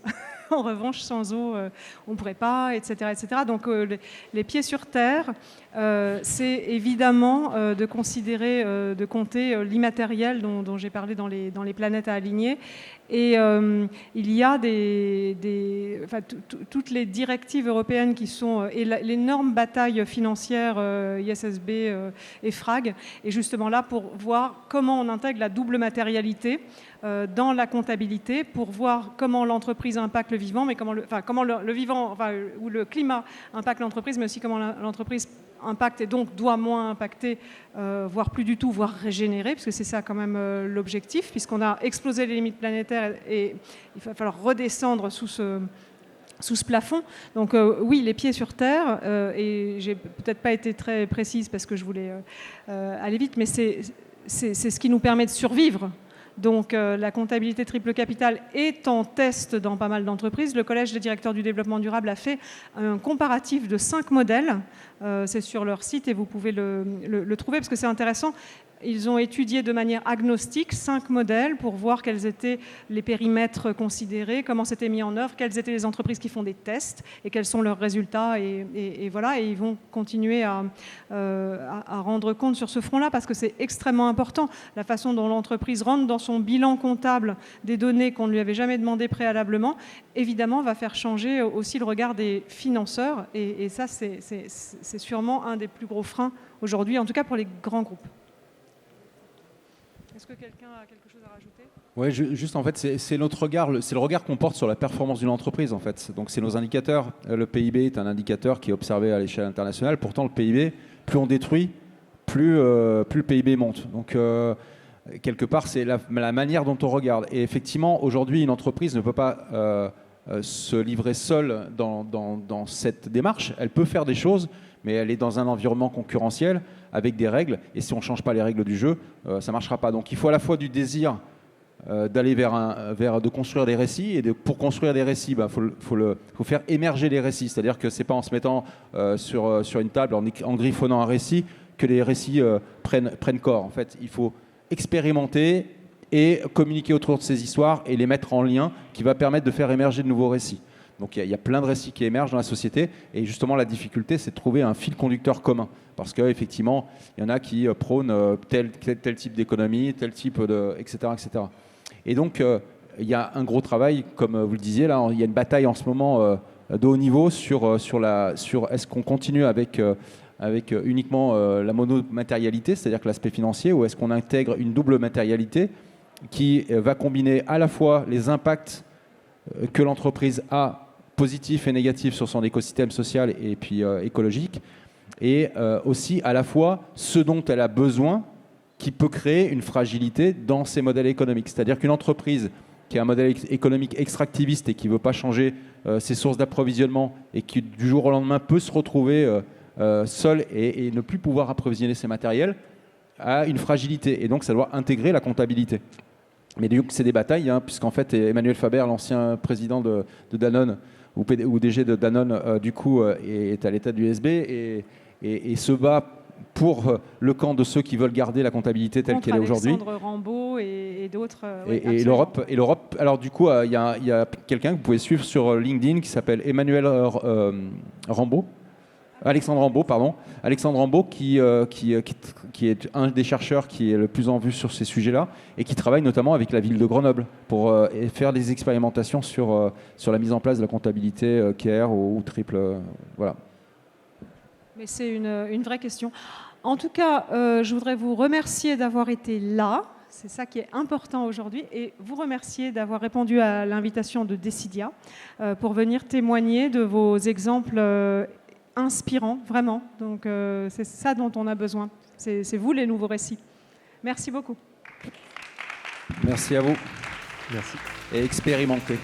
En revanche, sans eau, on ne pourrait pas, etc. etc. Donc, les pieds sur terre, c'est évidemment de considérer, de compter l'immatériel dont j'ai parlé dans les planètes à aligner. Et il y a toutes les directives européennes qui sont, et l'énorme bataille financière ISSB et FRAG, est justement là pour voir comment on intègre la double matérialité dans la comptabilité, pour voir comment l'entreprise impacte le vivant, mais comment le vivant, ou le climat impacte l'entreprise, mais aussi comment l'entreprise impacte et donc doit moins impacter, voire plus du tout, voire régénérer, parce que c'est ça quand même l'objectif, puisqu'on a explosé les limites planétaires et il va falloir redescendre sous ce plafond. Donc oui, les pieds sur terre, et j'ai peut-être pas été très précise parce que je voulais aller vite, mais c'est ce qui nous permet de survivre. Donc la comptabilité triple capital est en test dans pas mal d'entreprises. Le Collège des directeurs du développement durable a fait un comparatif de 5 modèles. C'est sur leur site et vous pouvez le trouver parce que c'est intéressant. Ils ont étudié de manière agnostique 5 modèles pour voir quels étaient les périmètres considérés, comment c'était mis en œuvre, quelles étaient les entreprises qui font des tests et quels sont leurs résultats. Et voilà, et ils vont continuer à rendre compte sur ce front-là parce que c'est extrêmement important. La façon dont l'entreprise rentre dans son bilan comptable des données qu'on ne lui avait jamais demandé préalablement, évidemment, va faire changer aussi le regard des financeurs. Et ça, c'est sûrement un des plus gros freins aujourd'hui, en tout cas pour les grands groupes. Est-ce que quelqu'un a quelque chose à rajouter ? Oui, juste en fait, c'est notre regard, c'est le regard qu'on porte sur la performance d'une entreprise en fait. Donc c'est nos indicateurs. Le PIB est un indicateur qui est observé à l'échelle internationale. Pourtant, le PIB, plus on détruit, plus le PIB monte. Donc quelque part, c'est la manière dont on regarde. Et effectivement, aujourd'hui, une entreprise ne peut pas se livrer seule dans cette démarche. Elle peut faire des choses, mais elle est dans un environnement concurrentiel avec des règles. Et si on ne change pas les règles du jeu, ça ne marchera pas. Donc il faut à la fois du désir d'aller de construire des récits. Et pour construire des récits, faut faire émerger les récits. C'est-à-dire que ce n'est pas en se mettant sur une table, en griffonnant un récit, que les récits prennent corps. En fait, il faut expérimenter et communiquer autour de ces histoires et les mettre en lien, qui va permettre de faire émerger de nouveaux récits. Donc il y a plein de récits qui émergent dans la société, et justement la difficulté, c'est de trouver un fil conducteur commun, parce qu'effectivement, il y en a qui prônent tel type d'économie, tel type de... etc. etc. Et donc il y a un gros travail, comme vous le disiez, là, il y a une bataille en ce moment de haut niveau sur est-ce qu'on continue avec uniquement la monomatérialité, c'est-à-dire que l'aspect financier, ou est-ce qu'on intègre une double matérialité qui va combiner à la fois les impacts que l'entreprise a, positifs et négatifs, sur son écosystème social et puis écologique, et aussi à la fois ce dont elle a besoin, qui peut créer une fragilité dans ses modèles économiques. C'est-à-dire qu'une entreprise qui a un modèle économique extractiviste et qui ne veut pas changer ses sources d'approvisionnement, et qui du jour au lendemain peut se retrouver seule et ne plus pouvoir approvisionner ses matériels, a une fragilité. Et donc ça doit intégrer la comptabilité. Mais du coup, c'est des batailles, puisqu'en fait, Emmanuel Faber, l'ancien président de Danone, ou DG de Danone, du coup, est à l'état du USB et se bat pour le camp de ceux qui veulent garder la comptabilité telle qu'elle est aujourd'hui. Alexandre Rambaud et d'autres. Et l'Europe. Alors du coup, il y a quelqu'un que vous pouvez suivre sur LinkedIn qui s'appelle Alexandre Rambaud, pardon. Alexandre Rambaud, qui est un des chercheurs qui est le plus en vue sur ces sujets-là, et qui travaille notamment avec la ville de Grenoble pour faire des expérimentations sur la mise en place de la comptabilité CARE ou triple. Voilà. Mais c'est une vraie question. En tout cas, je voudrais vous remercier d'avoir été là. C'est ça qui est important aujourd'hui. Et vous remercier d'avoir répondu à l'invitation de Decidia pour venir témoigner de vos exemples inspirant, vraiment. Donc c'est ça dont on a besoin. C'est vous les nouveaux récits. Merci beaucoup. Merci à vous. Merci. Et expérimentez.